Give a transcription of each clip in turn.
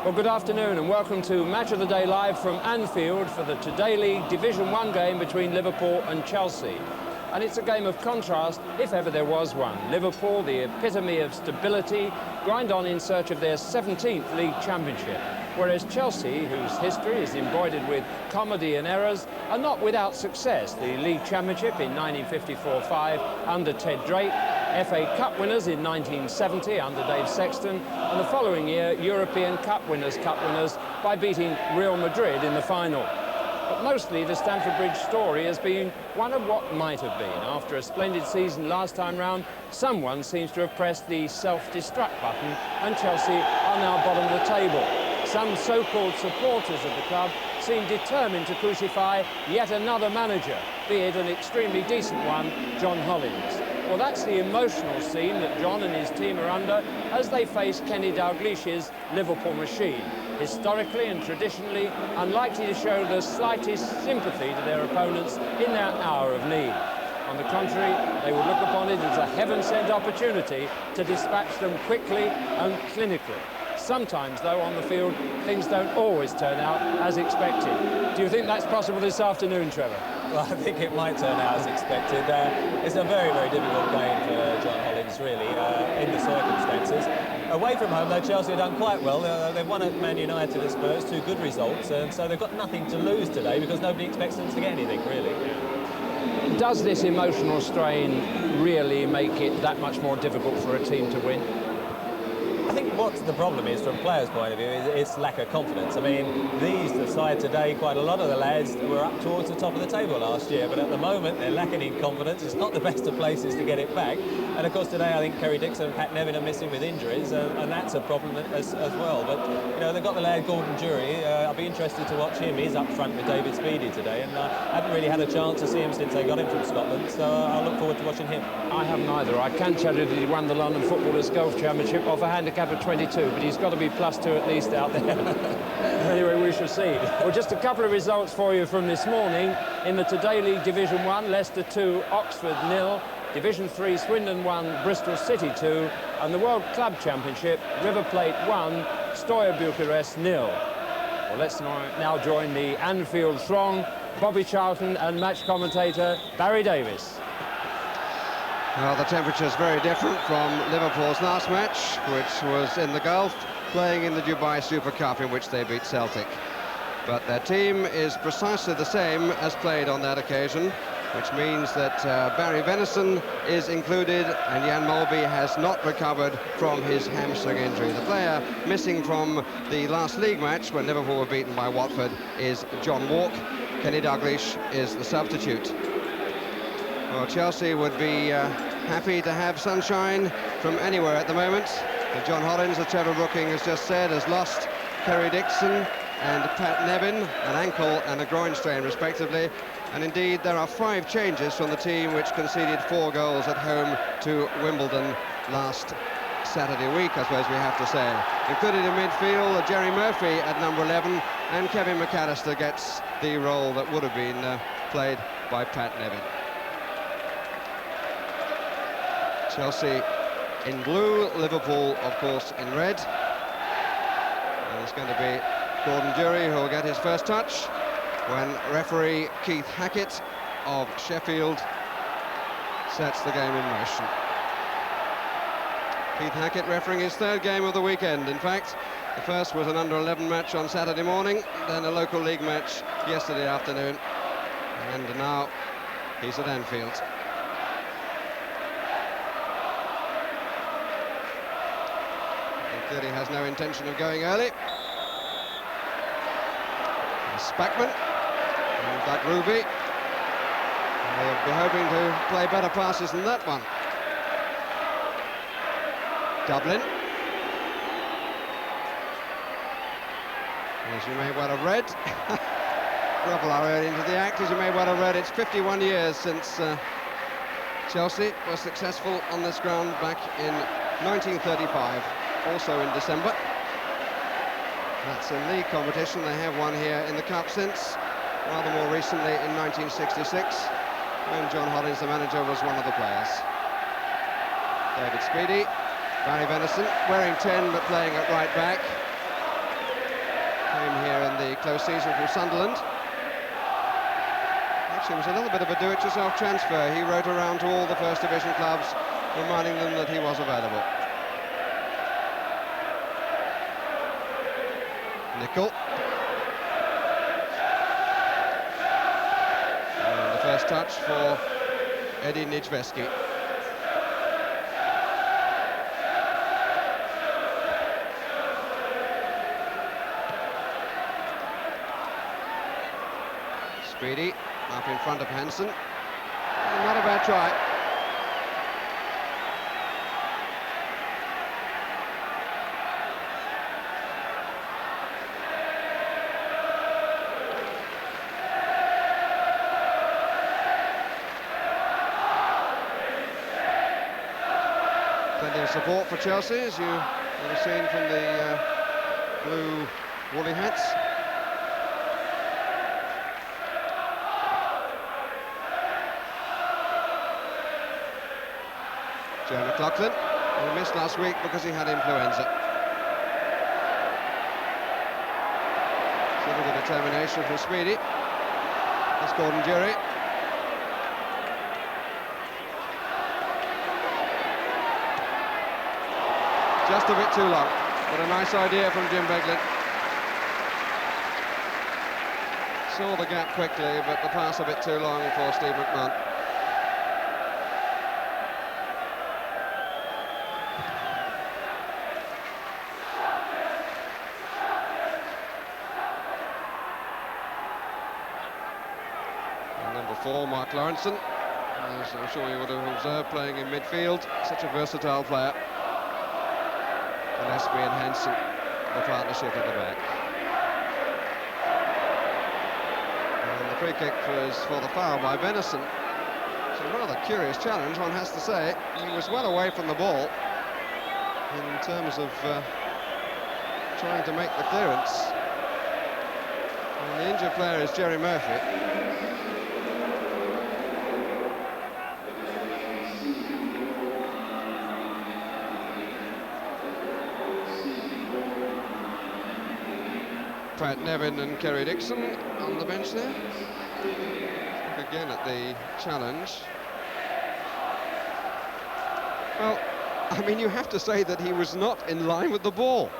Well, good afternoon and welcome to Match of the Day live from Anfield for the Today League Division 1 game between Liverpool and Chelsea. And it's a game of contrast, if ever there was one. Liverpool, the epitome of stability, grind on in search of their 17th league championship. Whereas Chelsea, whose history is embroidered with comedy and errors, are not without success. The league championship in 1954-5 under Ted Drake, FA Cup winners in 1970 under Dave Sexton, and the following year European Cup winners by beating Real Madrid in the final. But mostly the Stamford Bridge story has been one of what might have been. After a splendid season last time round, someone seems to have pressed the self-destruct button and Chelsea are now bottom of the table. Some so-called supporters of the club seem determined to crucify yet another manager, be it an extremely decent one, John Hollins. Well, that's the emotional scene that John and his team are under as they face Kenny Dalglish's Liverpool machine. Historically and traditionally, unlikely to show the slightest sympathy to their opponents in their hour of need. On the contrary, they would look upon it as a heaven-sent opportunity to dispatch them quickly and clinically. Sometimes, though, on the field, things don't always turn out as expected. Do you think that's possible this afternoon, Trevor? Well, I think it might turn out as expected. It's a very, very difficult game for John Hollins, really, in the circumstances. Away from home, though, Chelsea have done quite well. They've won at Man United and Spurs, two good results, and so they've got nothing to lose today because nobody expects them to get anything, really. Does this emotional strain really make it that much more difficult for a team to win? I think what the problem is, from players' point of view, is lack of confidence. I mean, the side today, quite a lot of the lads were up towards the top of the table last year, but at the moment they're lacking in confidence. It's not the best of places to get it back. And of course today I think Kerry Dixon and Pat Nevin are missing with injuries, and that's a problem as well. But, you know, they've got the lad Gordon Jury. I'll be interested to watch him. He's up front with David Speedie today, and I haven't really had a chance to see him since they got him from Scotland, so I'll look forward to watching him. I haven't either. I can tell you that he won the London Footballers' Golf Championship off a handicap of 22, but he's got to be +2 at least out there. Anyway, we shall see. Well, just a couple of results for you from this morning. In the Today League Division 1, Leicester 2, Oxford 0. Division 3, Swindon 1, Bristol City 2. And the World Club Championship, River Plate 1, Steaua Bucharest 0. Well, let's now join the Anfield throng, Bobby Charlton and match commentator Barry Davis. Well, the temperature's very different from Liverpool's last match, which was in the Gulf, playing in the Dubai Super Cup, in which they beat Celtic. But their team is precisely the same as played on that occasion, which means that Barry Venison is included and Jan Molby has not recovered from his hamstring injury. The player missing from the last league match, when Liverpool were beaten by Watford, is John Walk. Kenny Dalglish is the substitute. Well, Chelsea would be happy to have sunshine from anywhere at the moment. And John Hollins, as Trevor Brooking has just said, has lost Kerry Dixon and Pat Nevin, an ankle and a groin strain respectively. And indeed there are 5 changes from the team which conceded 4 goals at home to Wimbledon last Saturday week, I suppose we have to say. Included in midfield Jerry Murphy at number 11, and Kevin McAllister gets the role that would have been played by Pat Nevin. Chelsea in blue, Liverpool, of course, in red. And it's going to be Gordon Jury who will get his first touch when referee Keith Hackett of Sheffield sets the game in motion. Keith Hackett refereeing his 3rd game of the weekend. In fact, the first was an under-11 match on Saturday morning, then a local league match yesterday afternoon, and now he's at Anfield. Clearly has no intention of going early. Spackman and that Ruby. They'll be hoping to play better passes than that one. Dublin. As you may well have read, Russell are into the act, as you may well have read. It's 51 years since Chelsea was successful on this ground back in 1935. Also in December. That's in league competition. They have won here in the Cup since, rather more recently in 1966, when John Hollins, the manager, was one of the players. David Speedie, Barry Venison, wearing 10 but playing at right back. came here in the close season from Sunderland. Actually, it was a little bit of a do-it-yourself transfer. He wrote around to all the First Division clubs, reminding them that he was available. Nickel. And the first touch for Eddie Niedzweski. Speedy up in front of Hansen. Not a bad try. Plenty of support for Chelsea, as you would have seen from the blue woolly hats. Joe McLaughlin, who missed last week because he had influenza. So a bit of determination from Speedy. That's Gordon Jury. Just a bit too long, but a nice idea from Jim Beglin. Saw the gap quickly, but the pass a bit too long for Steve McMahon. Number 4, Mark Lawrenson, as I'm sure you would have observed, playing in midfield, such a versatile player. Gillespie and Hansen, the partnership at the back. And the free kick was for the foul by Venison. It's a rather curious challenge, one has to say. He was well away from the ball in terms of trying to make the clearance. And the injured player is Jerry Murphy. Pat Nevin and Kerry Dixon on the bench there. Look again at the challenge. Well, I mean, you have to say that he was not in line with the ball.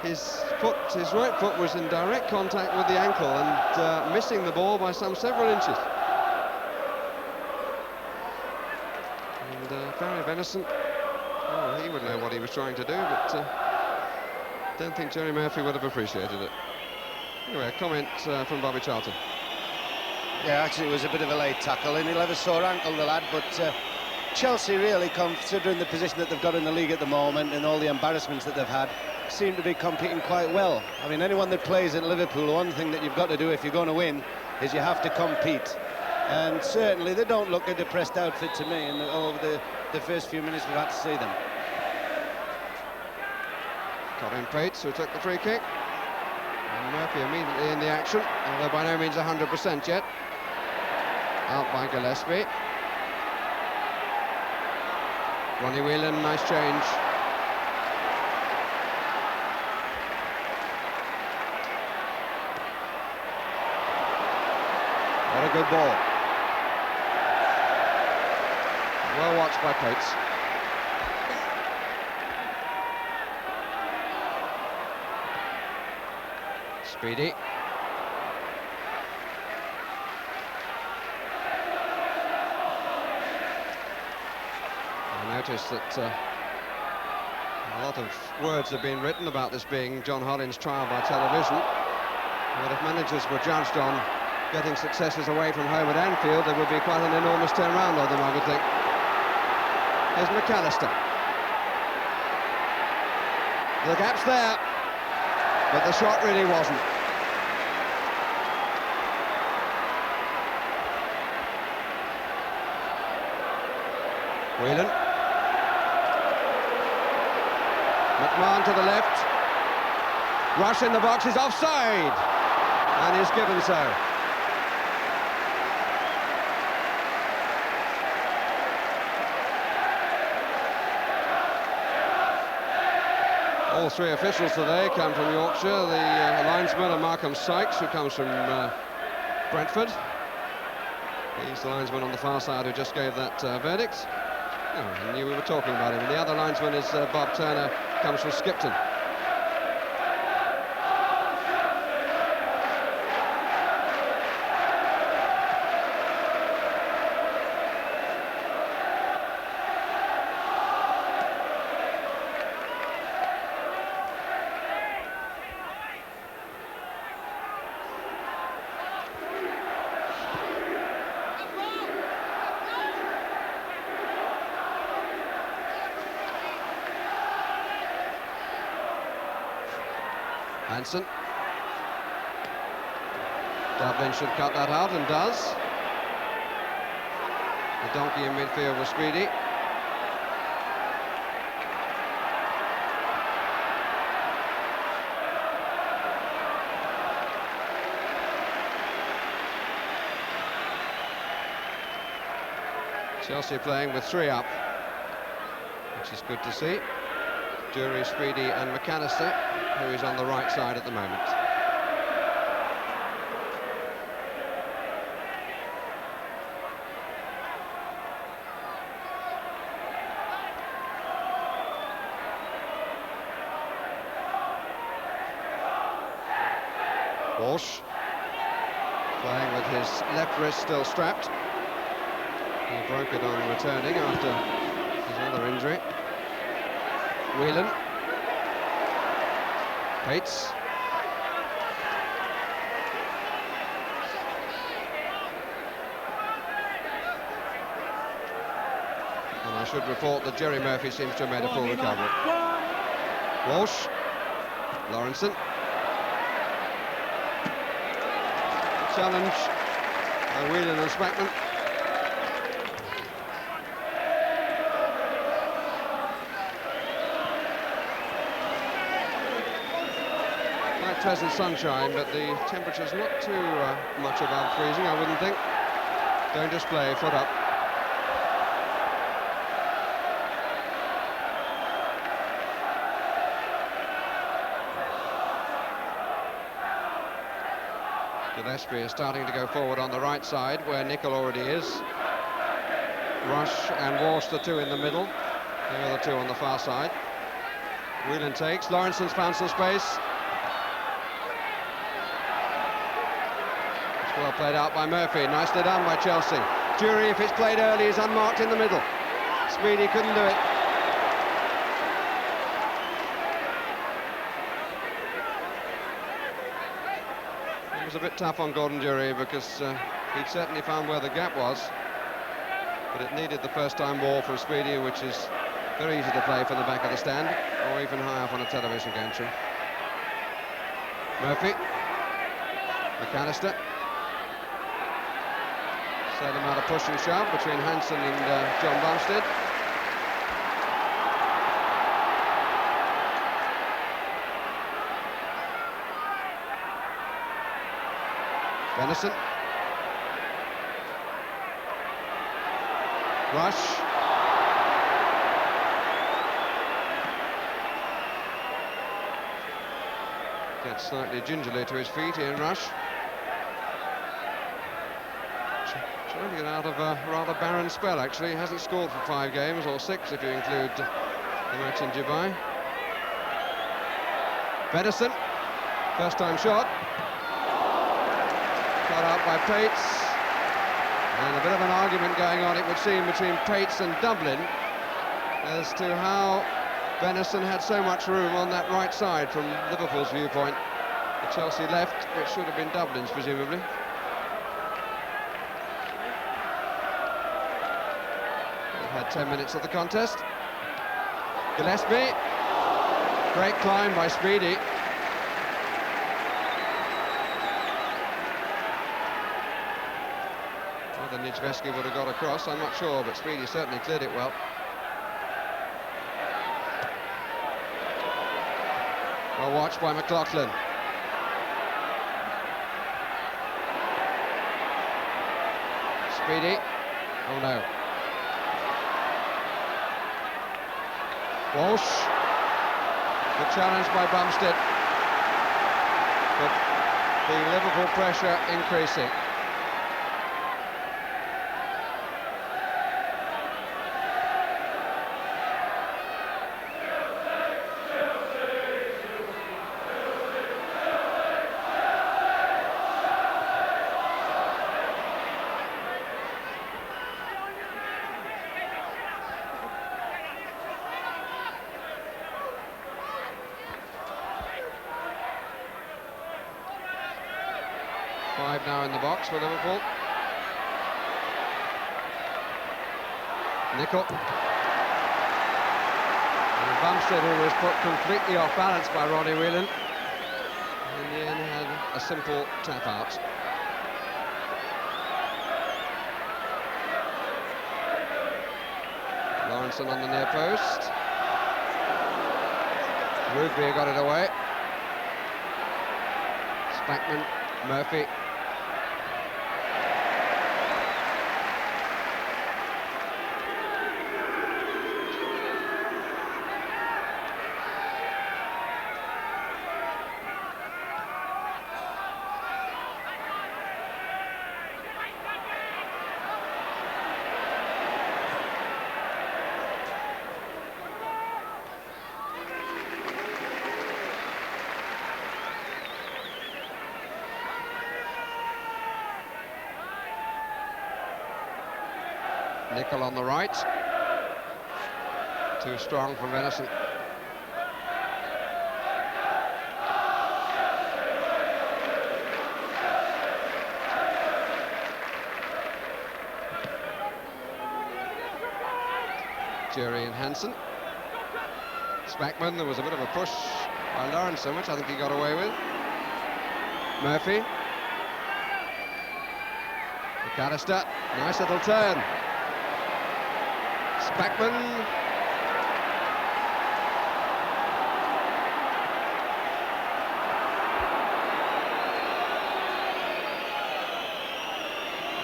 His right foot was in direct contact with the ankle and missing the ball by several inches. And Barry Venison, oh, he would know what he was trying to do, but don't think Jerry Murphy would have appreciated it. Anyway, a comment from Bobby Charlton. Yeah, actually it was a bit of a late tackle, and he'll have a sore ankle, the lad, but Chelsea really, considering the position that they've got in the league at the moment and all the embarrassments that they've had, seem to be competing quite well. I mean, anyone that plays at Liverpool, one thing that you've got to do if you're going to win is you have to compete. And certainly they don't look a depressed outfit to me, and over the first few minutes we've had to see them. Colin Pates, who took the free kick. And Murphy immediately in the action, although by no means 100% yet. Out by Gillespie. Ronnie Whelan, nice change. What a good ball. Well watched by Pates. Speedy. I noticed that a lot of words have been written about this being John Hollins's trial by television. But if managers were judged on getting successes away from home at Anfield, there would be quite an enormous turnaround of them, I would think. Here's McAllister. The gap's there, but the shot really wasn't. Whelan. McMahon to the left. Rush in the box is offside, and is given so. All three officials today come from Yorkshire. The linesman are Markham Sykes, who comes from Brentford. He's the linesman on the far side who just gave that verdict. Oh, I knew we were talking about him. And the other linesman is Bob Turner, comes from Skipton. Hansen. Dublin should cut that out, and does. The donkey in midfield was Speedy. Chelsea playing with three up, which is good to see. Dury, Speedy and McAllister, who is on the right side at the moment. Walsh playing with his left wrist still strapped. He broke it on returning after his other injury. Whelan. Pates. And I should report that Jerry Murphy seems to have made a full recovery. Walsh. Lawrenson. Challenge by Whelan and Spackman. Pleasant sunshine, but the temperature's not too much above freezing, I wouldn't think. Dangerous play, foot up. Gillespie is starting to go forward on the right side, where Nicol already is. Rush and Walsh, the two in the middle. The other two on the far side. Whelan takes. Lawrenson's found some space. Well played out by Murphy, nicely done by Chelsea. Dury, if it's played early, is unmarked in the middle. Speedy couldn't do it. It was a bit tough on Gordon Dury because he'd certainly found where the gap was, but it needed the first time ball from Speedy, which is very easy to play from the back of the stand or even high up on a television gantry. Murphy. McAllister. Same amount of push and shove between Hansen and John Bumstead. Benison. Rush. Gets slightly gingerly to his feet, Ian Rush. Trying to get out of a rather barren spell, actually. He hasn't scored for 5 games, or 6 if you include the match in Dubai. Benison, first time shot. Cut out by Pates. And a bit of an argument going on, it would seem, between Pates and Dublin as to how Benison had so much room on that right side from Liverpool's viewpoint. The Chelsea left, which should have been Dublin's, presumably. Had 10 minutes of the contest. Gillespie. Great climb by Speedy. Whether Nijveski would have got across, I'm not sure, but Speedy certainly cleared it well. Well watched by McLaughlin. Speedy. Oh no. Walsh. Good challenge by Bumstead. But the Liverpool pressure increasing. Five now in the box for Liverpool. Nicol. And Bumstead, who was put completely off balance by Ronnie Whelan, in the end had a simple tap out. Lawrenson on the near post. Rugby got it away. Spackman, Murphy. Nicol on the right. Too strong for Venison. Jerry and Hansen. Spackman, there was a bit of a push by Lawrenson, which I think he got away with. Murphy. McAllister, nice little turn. Spackman.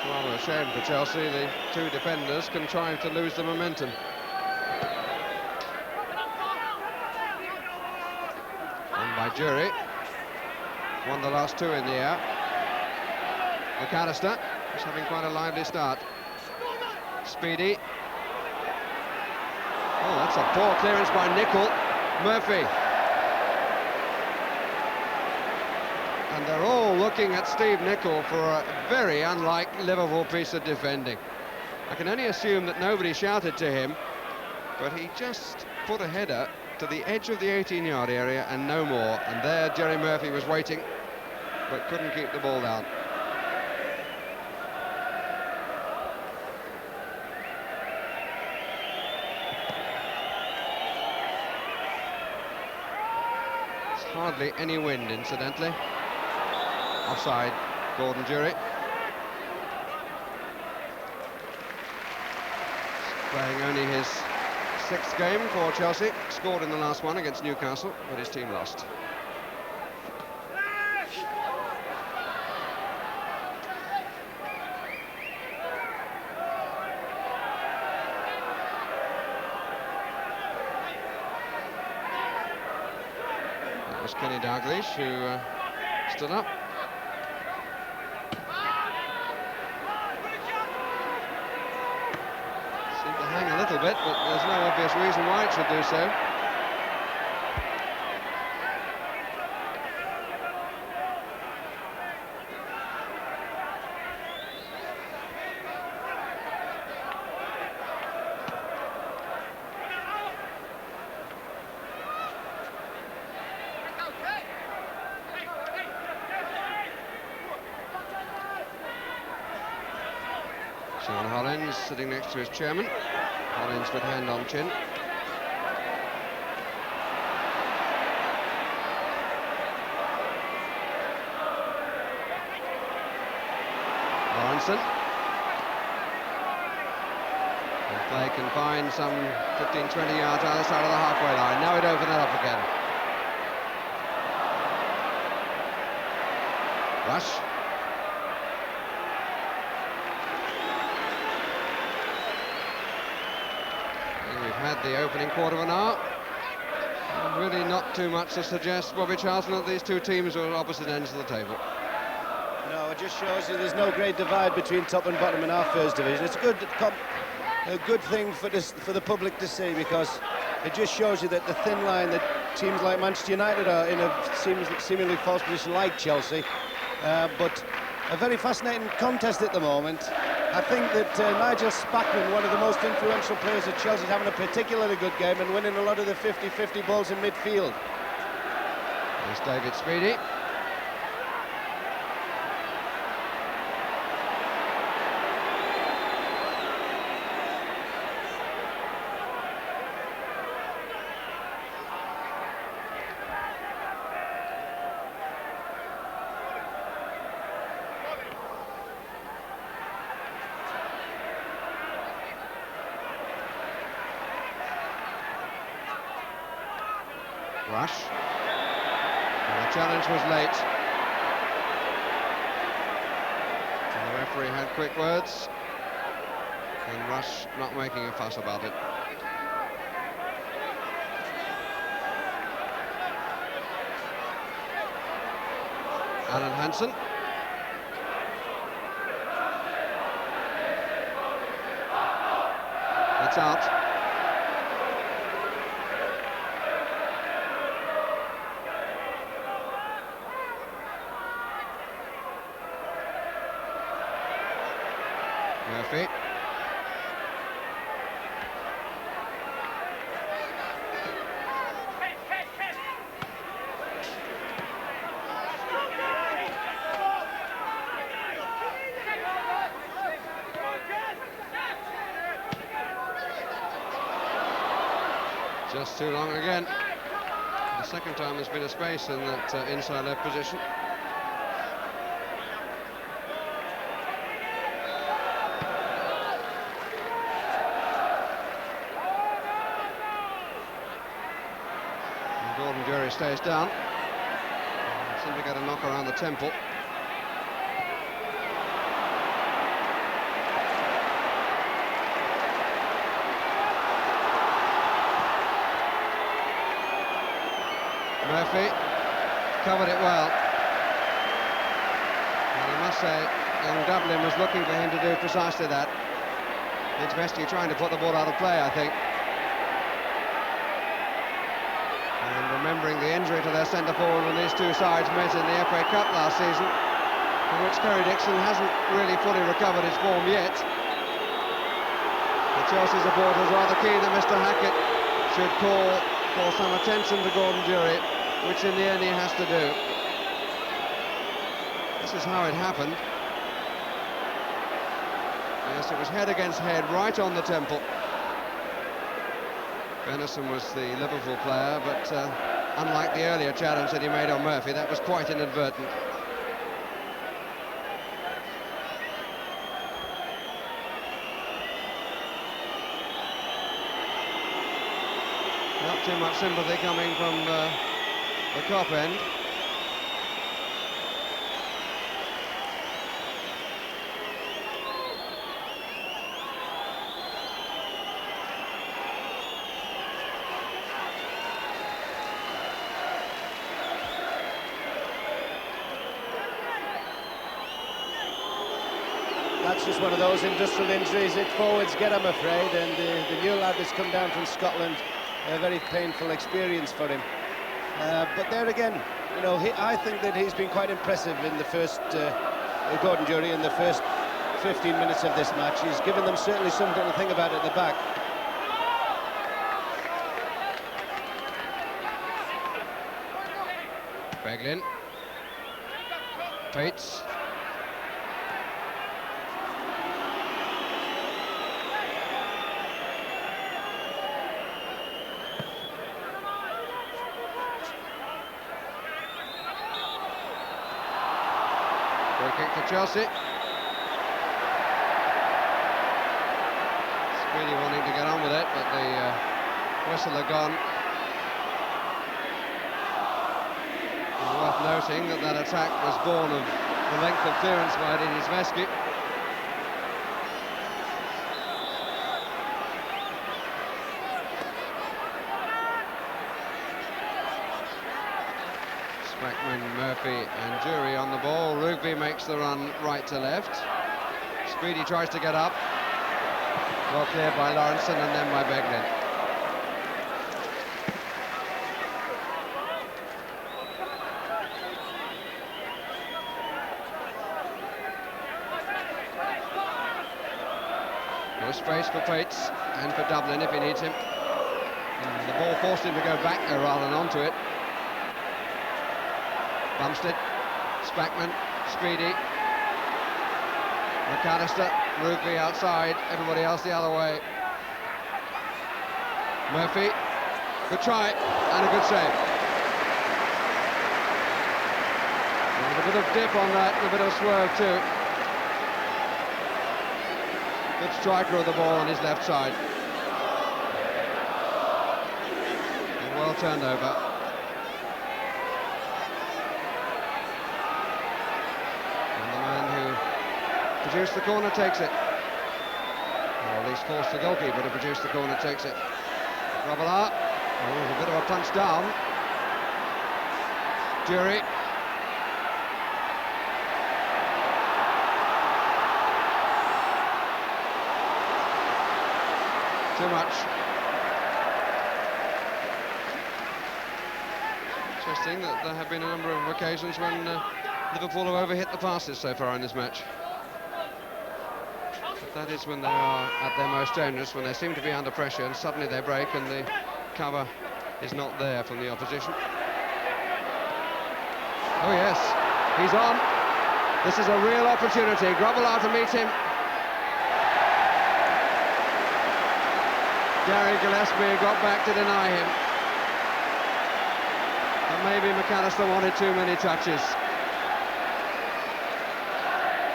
Rather a shame for Chelsea, the two defenders contrived to lose the momentum. Won by Jury. Won the last two in the air. McAllister is having quite a lively start. Speedy. Oh, that's a poor clearance by Nicol. Murphy. And they're all looking at Steve Nicol for a very unlike Liverpool piece of defending. I can only assume that nobody shouted to him, but he just put a header to the edge of the 18-yard area and no more. And there Jerry Murphy was waiting, but couldn't keep the ball down. Hardly any wind, incidentally. Offside, Gordon Jury. Playing only his 6th game for Chelsea. Scored in the last one against Newcastle, but his team lost. Kenny Dalglish, who stood up. Seemed to hang a little bit, but there's no obvious reason why it should do so. Sean Hollins sitting next to his chairman. Hollins with hand on chin. Lawrenson. And play confined some 15-20 yards either side of the halfway line. Now it opened it up again. Rush. We've had the opening quarter of an hour. Really not too much to suggest, Bobby Charlton, that these two teams are at opposite ends of the table. No, it just shows you there's no great divide between top and bottom in our first division. It's a good thing for the public to see, because it just shows you that the thin line that teams like Manchester United are in a seemingly false position like Chelsea. But a very fascinating contest at the moment. I think that Nigel Spackman, one of the most influential players at Chelsea, is having a particularly good game and winning a lot of the 50-50 balls in midfield. There's David Speedy. Rush. And the challenge was late. And the referee had quick words. And Rush not making a fuss about it. Alan Hansen. It's out. Murphy. Just too long again. The second time there's been a space in that inside left position. Jury stays down. Seemed to get a knock around the temple. Murphy covered it well. And I must say, young Dublin was looking for him to do precisely that. It's Vesty trying to put the ball out of play, I think. Remembering the injury to their centre-forward when these two sides met in the FA Cup last season, for which Kerry Dixon hasn't really fully recovered his form yet. The Chelsea supporters are rather keen that Mr. Hackett should call for some attention to Gordon Durie, which in the end he has to do. This is how it happened. Yes, it was head against head, right on the temple. Benison was the Liverpool player, but unlike the earlier challenge that he made on Murphy, that was quite inadvertent. Not too much sympathy coming from the Kop end. That's just one of those industrial injuries that forwards get, I'm afraid, and the new lad that's come down from Scotland, a very painful experience for him. But there again, you know, I think that he's been quite impressive in the first, Gordon Durie, in the first 15 minutes of this match. He's given them certainly something to think about at the back. Beglin. Pates. Free kick to Chelsea. Speedy wanting to get on with it, but the whistle had gone. And worth noting that that attack was born of the length of clearance by Denis Vesky. Spackman, Murphy and Jury on the ball. Rugby makes the run right to left. Speedy tries to get up. Well cleared by Lawrenson and then by Beglin. No space for Pates and for Dublin if he needs him. And the ball forced him to go back there rather than onto it. Bumstead, Spackman, Speedy, McAllister, Rugby outside, everybody else the other way. Murphy, good try and a good save. And a bit of dip on that, and a bit of swerve too. Good striker of the ball on his left side. And well turned over. Produced the corner, takes it. Or at least forced the goalkeeper to produce the corner, takes it. Robillard. Oh, there's a bit of a punch down. Jury. Too much. Interesting that there have been a number of occasions when Liverpool have overhit the passes so far in this match. That is when they are at their most dangerous, when they seem to be under pressure and suddenly they break and the cover is not there from the opposition. Oh yes, he's on. This is a real opportunity. Grobbelaar to meet him. Gary Gillespie got back to deny him. But maybe McAllister wanted too many touches.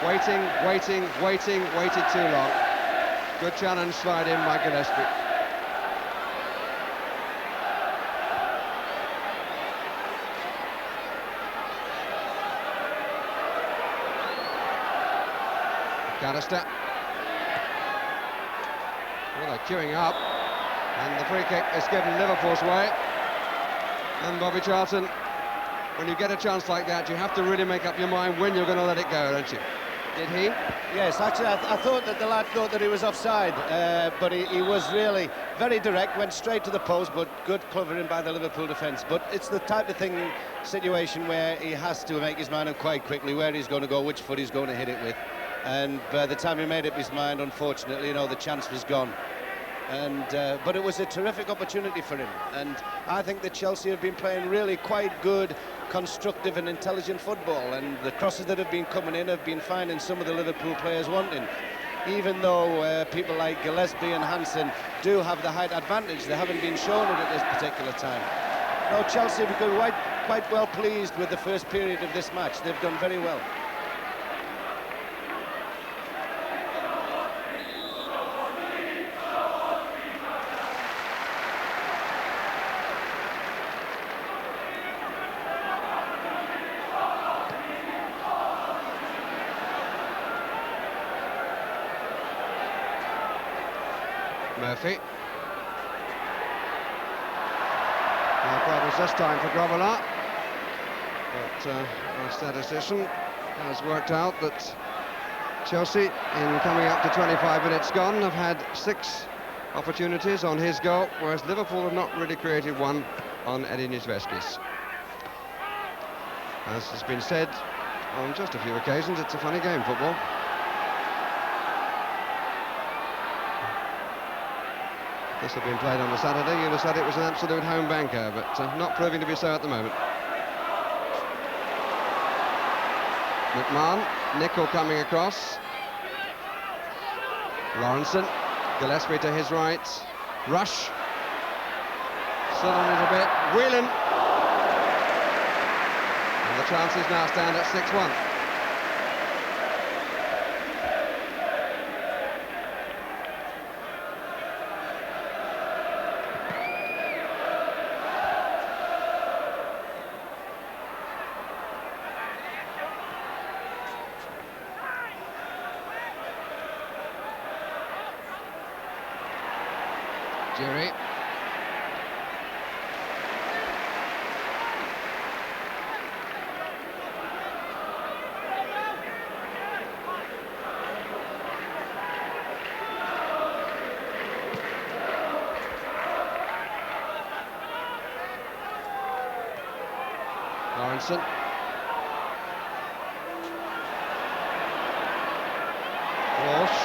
Waited too long. Good challenge slide in by Gillespie. McAllister. Well, they're queuing up. And the free kick is given Liverpool's way. And Bobby Charlton, when you get a chance like that, you have to really make up your mind when you're going to let it go, don't you? Did he? Yes, actually, I thought that the lad thought that he was offside, but he was really very direct, went straight to the post, but good covering by the Liverpool defence. But it's the type of situation where he has to make his mind up quite quickly, where he's going to go, which foot he's going to hit it with. And by the time he made up his mind, unfortunately, the chance was gone. And but it was a terrific opportunity for him, and I think that Chelsea have been playing really quite good, constructive and intelligent football, and the crosses that have been coming in have been finding some of the Liverpool players wanting. Even though people like Gillespie and Hansen do have the height advantage, they haven't been shown it at this particular time. No, Chelsea have been quite well pleased with the first period of this match. They've done very well. Murphy. No problems this time for Grobbelaar. But our statistician has worked out that Chelsea, in coming up to 25 minutes gone, have had 6 opportunities on his goal, whereas Liverpool have not really created one on Eddie Niedzwiecki's. As has been said on just a few occasions, it's a funny game, football. This had been played on a Saturday, you'd have said it was an absolute home banker, but not proving to be so at the moment. McMahon, Nicol coming across. Lawrenson, Gillespie to his right. Rush. Still on it a bit. Whelan. And the chances now stand at 6-1. Jury. Aronson. Walsh.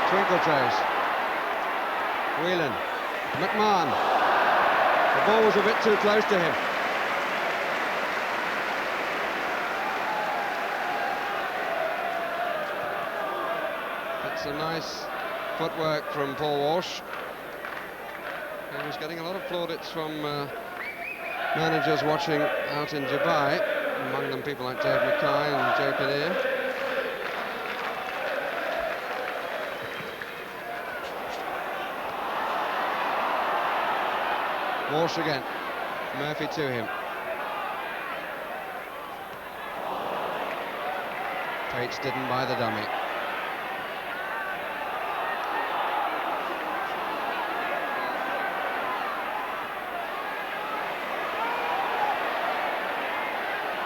Twinkletoes. Whelan. McMahon. The ball was a bit too close to him. That's a nice footwork from Paul Walsh. He was getting a lot of plaudits from managers watching out in Dubai, among them people like Dave Mackay and Joe Kinnear. Walsh again. Murphy to him. Pates didn't buy the dummy.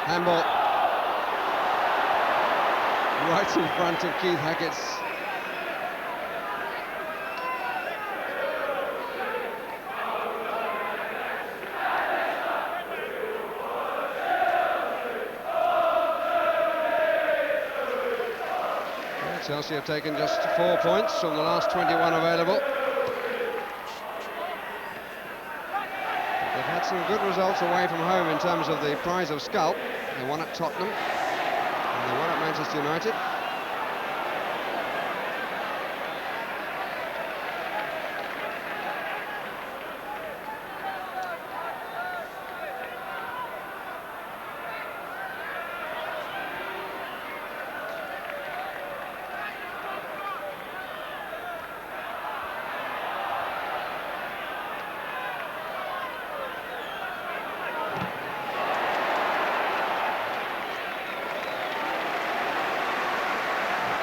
Handball. Right in front of Keith Hackett's. Chelsea have taken just 4 points from the last 21 available. They've had some good results away from home in terms of the prize of scalp. They won at Tottenham and they won at Manchester United.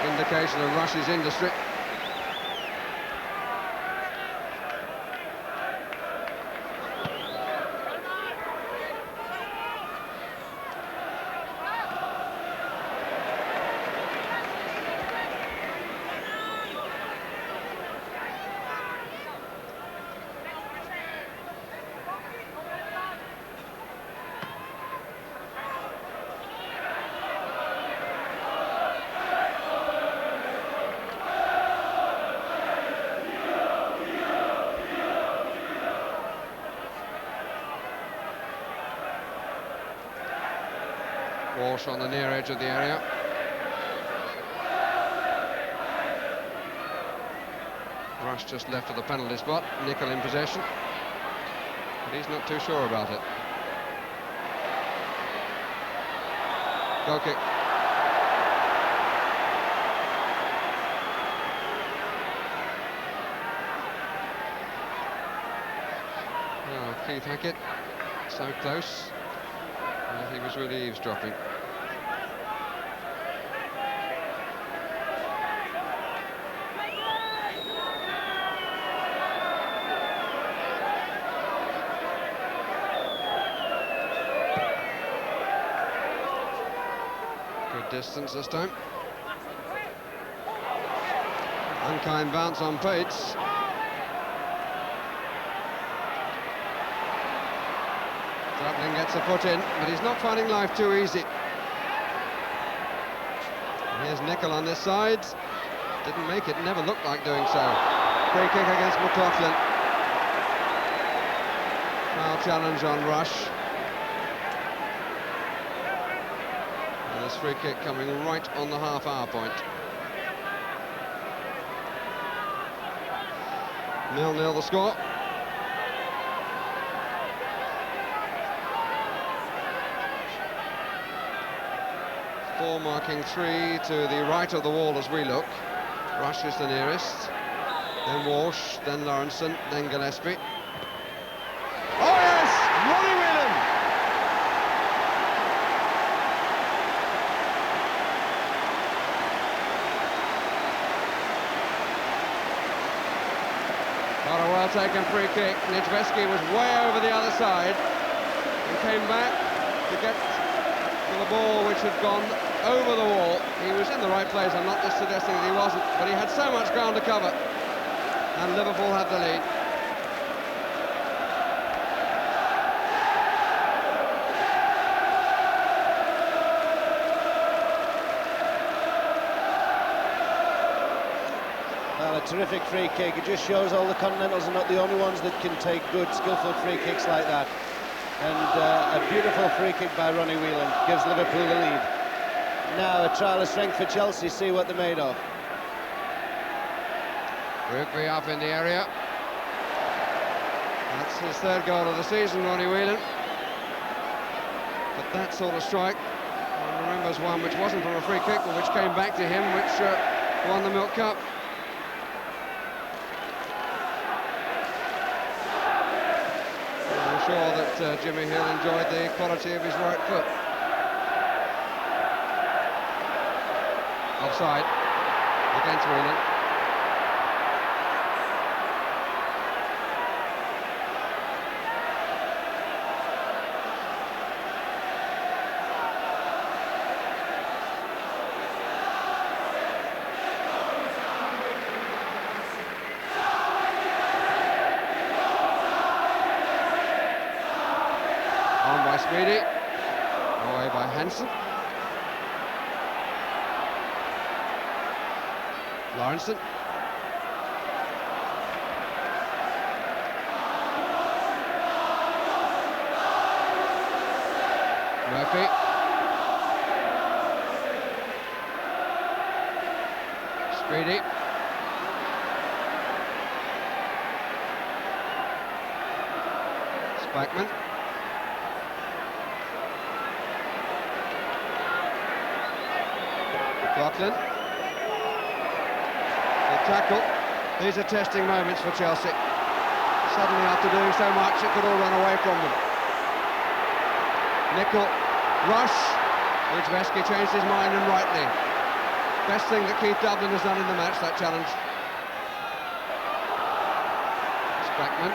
Indication of Rush's industry. Walsh on the near edge of the area. Rush just left of the penalty spot. Nicol in possession, but he's not too sure about it. Goal kick. Oh, Keith Hackett, so close. He was really eavesdropping. Good distance this time. Unkind bounce on Pates. Dudlin gets a foot in, but he's not finding life too easy. Here's Nicol on this side. Didn't make it, never looked like doing so. Free kick against McLaughlin. Foul challenge on Rush. And this free kick coming right on the half-hour point. 0-0 the score. Four marking three to the right of the wall as we look. Rush is the nearest. Then Walsh, then Lawrenson, then Gillespie. Oh yes! Ronnie Whelan! What a well-taken free kick. Nijveski was way over the other side and came back to get to the ball which had gone over the wall. He was in the right place, I'm not just suggesting that he wasn't, but he had so much ground to cover, and Liverpool had the lead. A terrific free kick. It just shows all the Continentals are not the only ones that can take good, skillful free kicks like that. And a beautiful free kick by Ronnie Whelan gives Liverpool the lead. Now a trial of strength for Chelsea, see what they're made of. Rugby up in the area. That's his third goal of the season, Ronnie Whelan. But that sort of strike, one remembers one which wasn't from a free kick, but which came back to him, which won the Milk Cup. I'm sure that Jimmy Hill enjoyed the quality of his right foot. Offside against Whelan. On by Speedy, away by Hansen. Lawrenson. Murphy. Speedy. Spackman. Scotland. The tackle. These are testing moments for Chelsea. Suddenly, after doing so much, it could all run away from them. Nickel, rush. Ujveski changed his mind, and rightly. Best thing that Keith Dublin has done in the match, that challenge. Spackman.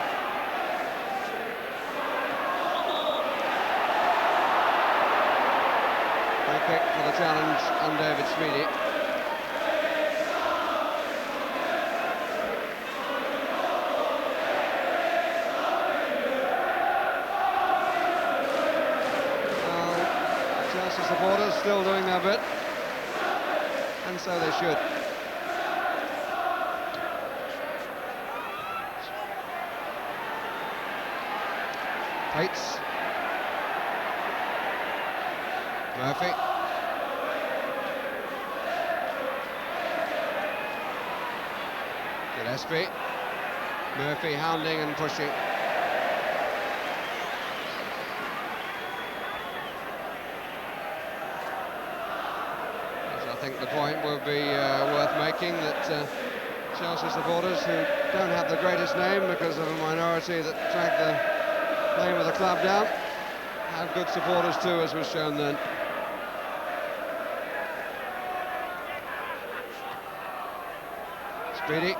Free kick for the challenge on David Speedy. Chelsea supporters still doing their bit, and so they should. Pates. Murphy. Gillespie. Murphy hounding and pushing. I think the point will be worth making, that Chelsea supporters who don't have the greatest name because of a minority that dragged the name of the club down have good supporters too, as was shown then. Speedy.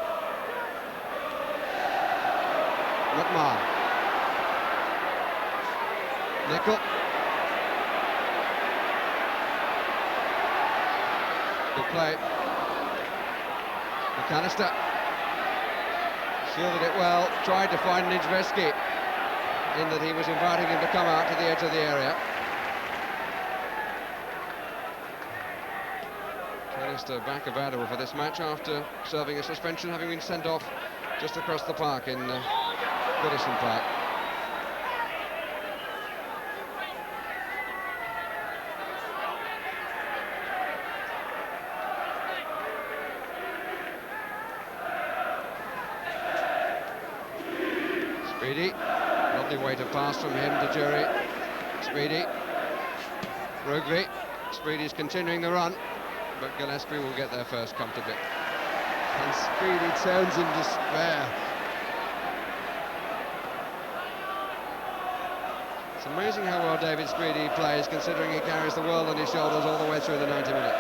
McMahon. Nickel. Good play. McAllister shielded it well, tried to find Nijveski, in that he was inviting him to come out to the edge of the area. McAllister back available for this match after serving a suspension, having been sent off just across the park in Goodison Park. Speedy, lovely way to pass from him to Jury. Speedy, Rugby. Speedy's continuing the run, but Gillespie will get there first comfortably. And Speedy turns in despair. It's amazing how well David Speedy plays, considering he carries the world on his shoulders all the way through the 90 minutes.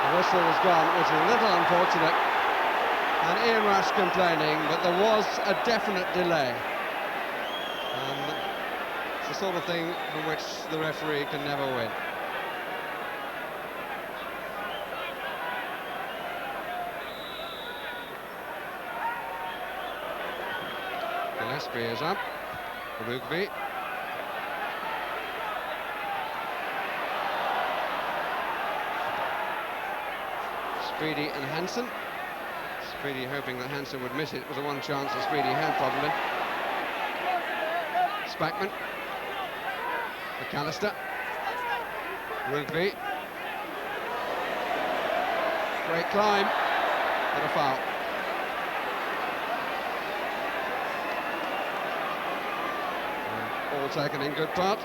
The whistle was gone, which is a little unfortunate, and Ian Rush complaining, but there was a definite delay, and it's the sort of thing from which the referee can never win. Gillespie is up. Rugby. Speedy and Hansen. Speedy hoping that Hansen would miss it. It was the one chance that Speedy had, probably. Spackman. McAllister. Rugby. Great climb, but a foul. And all taken in good part.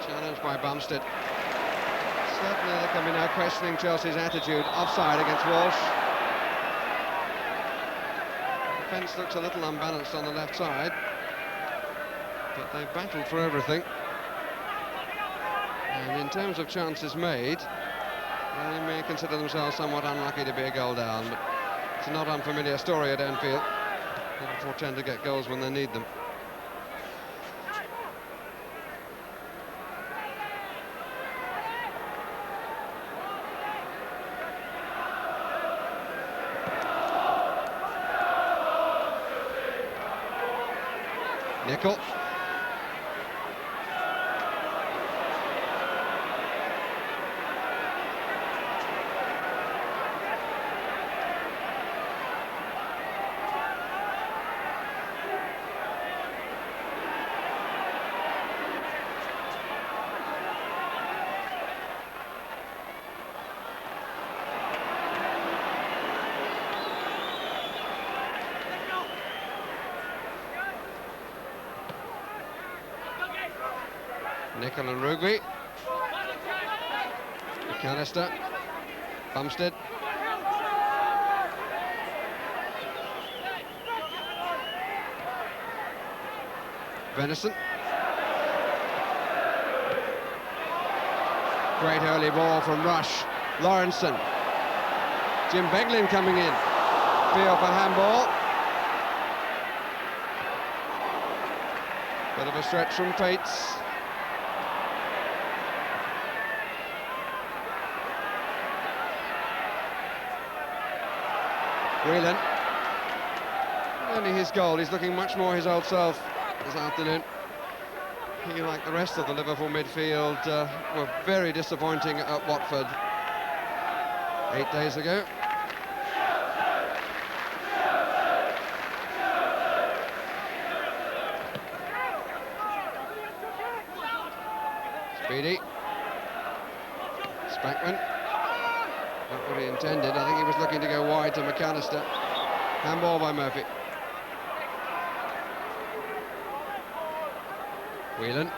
Challenged by Bumstead. Certainly there can be no questioning Chelsea's attitude. Offside against Walsh. The defence looks a little unbalanced on the left side, but they've battled for everything. And in terms of chances made, they may consider themselves somewhat unlucky to be a goal down, but it's a not unfamiliar story at Anfield. Liverpool tend to get goals when they need them. Nickel. Nickel and Rugby. McAllister. Bumstead. Venison. Great early ball from Rush. Lawrenson. Jim Beglin coming in. Field for handball. Bit of a stretch from Pates. Whelan. Only his goal. He's looking much more his old self this afternoon. He, like the rest of the Liverpool midfield, were very disappointing at Watford 8 days ago. Speedy. Spackman. Not what he intended. I think he was looking to go wide to McAllister. Handball by Murphy. Whelan.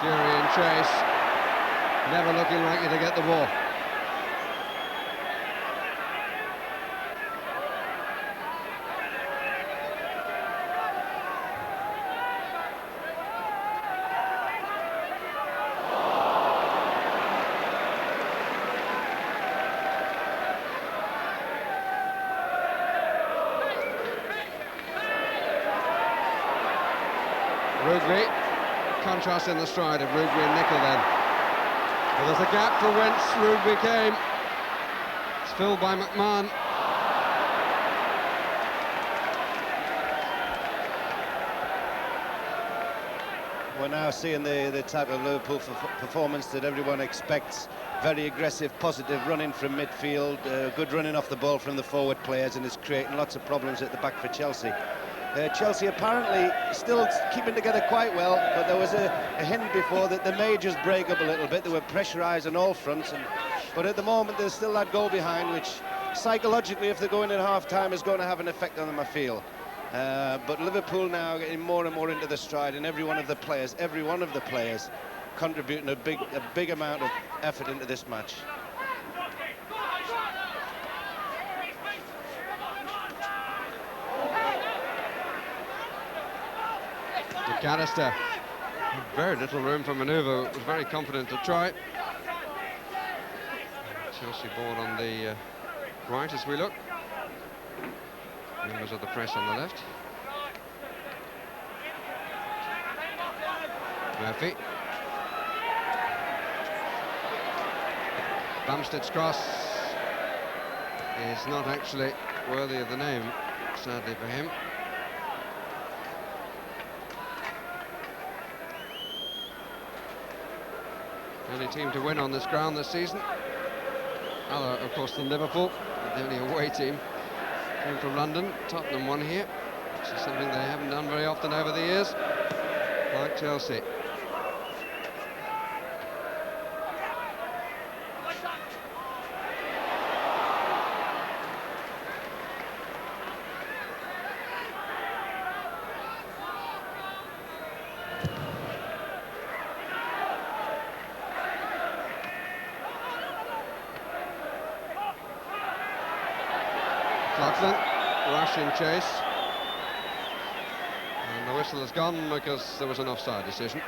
Jury and chase. Never looking likely to get the ball. Rugby, contrast in the stride of Rugby and Nickel then. Well, there's a gap for whence Rugby came. It's filled by McMahon. We're now seeing the type of Liverpool performance that everyone expects. Very aggressive, positive running from midfield, good running off the ball from the forward players, and it's creating lots of problems at the back for Chelsea. Chelsea apparently still keeping together quite well, but there was a hint before that they may just break up a little bit. They were pressurised on all fronts, but at the moment there's still that goal behind, which psychologically, if they're going in half-time, is going to have an effect on them, I feel. But Liverpool now getting more and more into the stride, and every one of the players contributing a big amount of effort into this match. McAllister, very little room for manoeuvre, was very confident to try. Chelsea ball on the right as we look. Members of the press on the left. Murphy. Bumstead's cross is not actually worthy of the name, sadly for him. Only team to win on this ground this season. Other, of course, than Liverpool, but the only away team came from London. Tottenham won here, which is something they haven't done very often over the years, like Chelsea. Rush in chase, and the whistle has gone because there was an offside decision.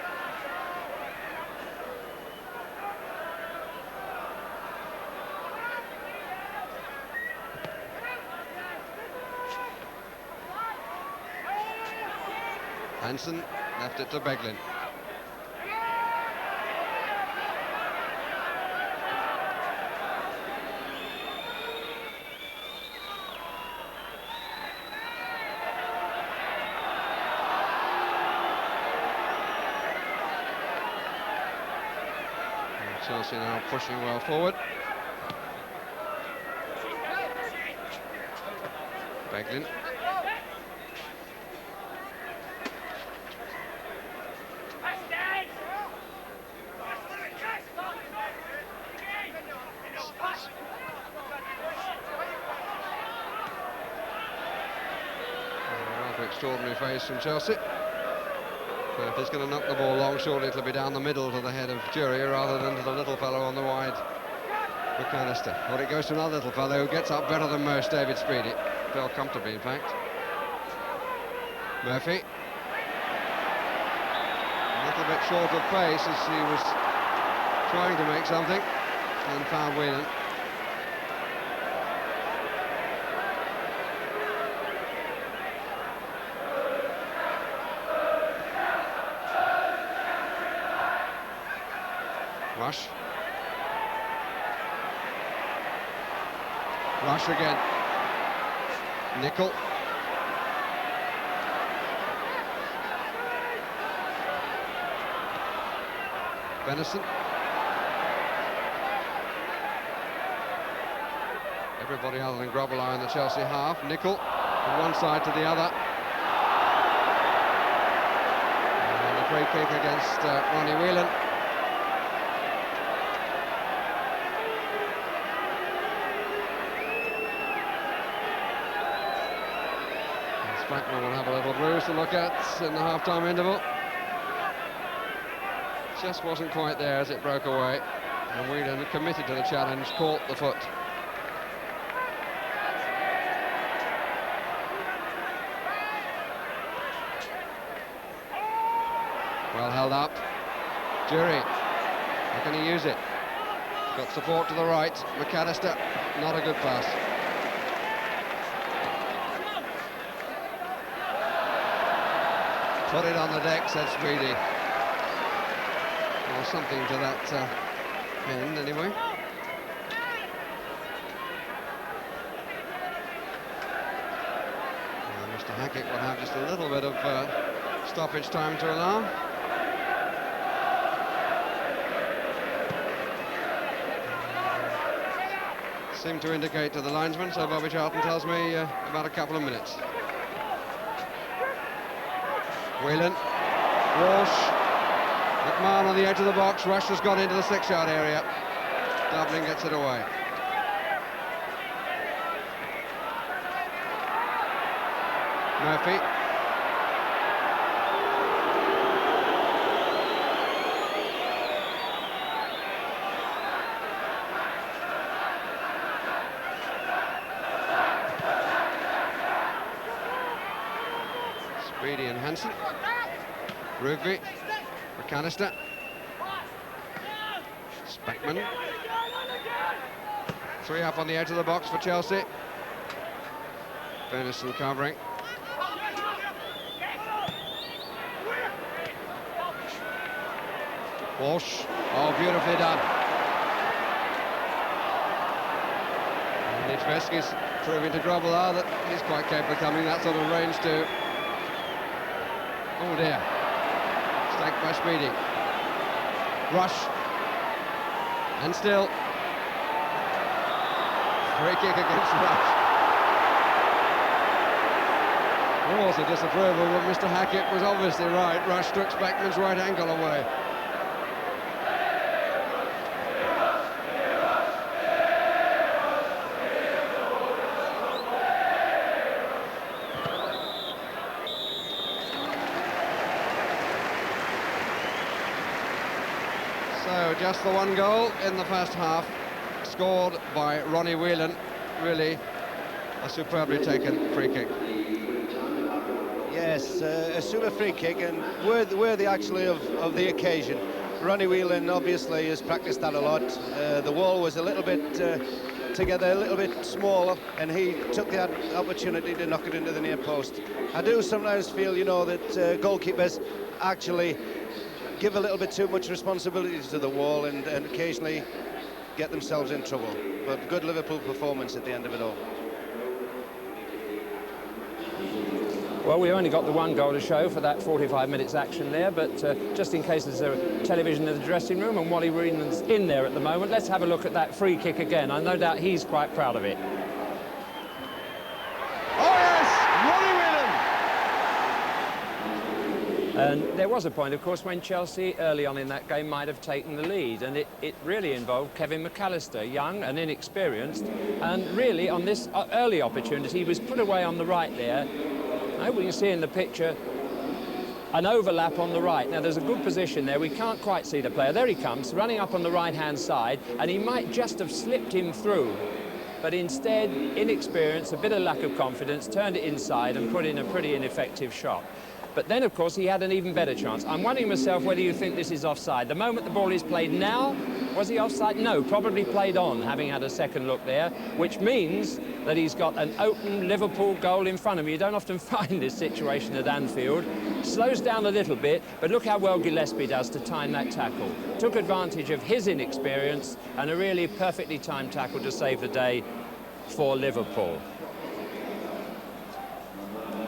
Hansen left it to Beglin. Chelsea now pushing well forward. Beglin. Rather extraordinary face from Chelsea. If he's going to knock the ball long, surely it'll be down the middle to the head of Jury rather than to the little fellow on the wide McAllister. Well, it goes to another little fellow who gets up better than most, David Speedy. Fell comfortably, in fact. Murphy. A little bit short of pace as he was trying to make something and found Whelan. Rush. Rush again. Nickel. Benison. Everybody other than Grobbelaar in the Chelsea half. Nickel from one side to the other. And a free kick against Ronnie Whelan. Spackman will have a little bruise to look at in the half-time interval. Just wasn't quite there as it broke away, and Whelan, committed to the challenge, caught the foot. Well held up. Jury, how can he use it? Got support to the right. McAllister, not a good pass. Put it on the deck, said Speedy. Or something to that end, anyway. Mr. Hackett will have just a little bit of stoppage time to allow. Seemed to indicate to the linesman, so Bobby Charlton tells me about a couple of minutes. Whelan, Walsh, McMahon on the edge of the box. Rush has got into the 6-yard area. Dublin gets it away. Murphy. Speedy and Hansen. Rugby. McAllister. Spackman. 3 up on the edge of the box for Chelsea. Benison covering. Walsh. Oh, beautifully done. Vesky's proving to Grobbelaar that he's quite capable of coming that sort of range too. Oh dear. Stacked by Speedy. Rush. And still. Free kick against Rush. Was a disapproval, but Mr. Hackett was obviously right. Rush took Spackman's right ankle away. So just the one goal in the first half, scored by Ronnie Whelan. Really a superbly taken free kick. Yes, a super free kick, and worthy actually of the occasion. Ronnie Whelan obviously has practiced that a lot. The wall was a little bit together, a little bit smaller, and he took the opportunity to knock it into the near post. I do sometimes feel, you know, that goalkeepers actually give a little bit too much responsibility to the wall and occasionally get themselves in trouble. But good Liverpool performance at the end of it all. Well, we only got the one goal to show for that 45 minutes action there, but just in case there's a television in the dressing room and Wally Whelan's in there at the moment, let's have a look at that free kick again. I no doubt he's quite proud of it. Oh yes, Ronnie Whelan! And there was a point, of course, when Chelsea early on in that game might have taken the lead, and it really involved Kevin McAllister, young and inexperienced, and really on this early opportunity he was put away on the right there. I hope we can see in the picture an overlap on the right. Now there's a good position there, we can't quite see the player. There he comes, running up on the right-hand side, and he might just have slipped him through. But instead, inexperience, a bit of lack of confidence, turned it inside and put in a pretty ineffective shot. But then, of course, he had an even better chance. I'm wondering myself whether you think this is offside. The moment the ball is played now, was he offside? No, probably played on, having had a second look there, which means that he's got an open Liverpool goal in front of him. You don't often find this situation at Anfield. Slows down a little bit, but look how well Gillespie does to time that tackle. Took advantage of his inexperience and a really perfectly timed tackle to save the day for Liverpool.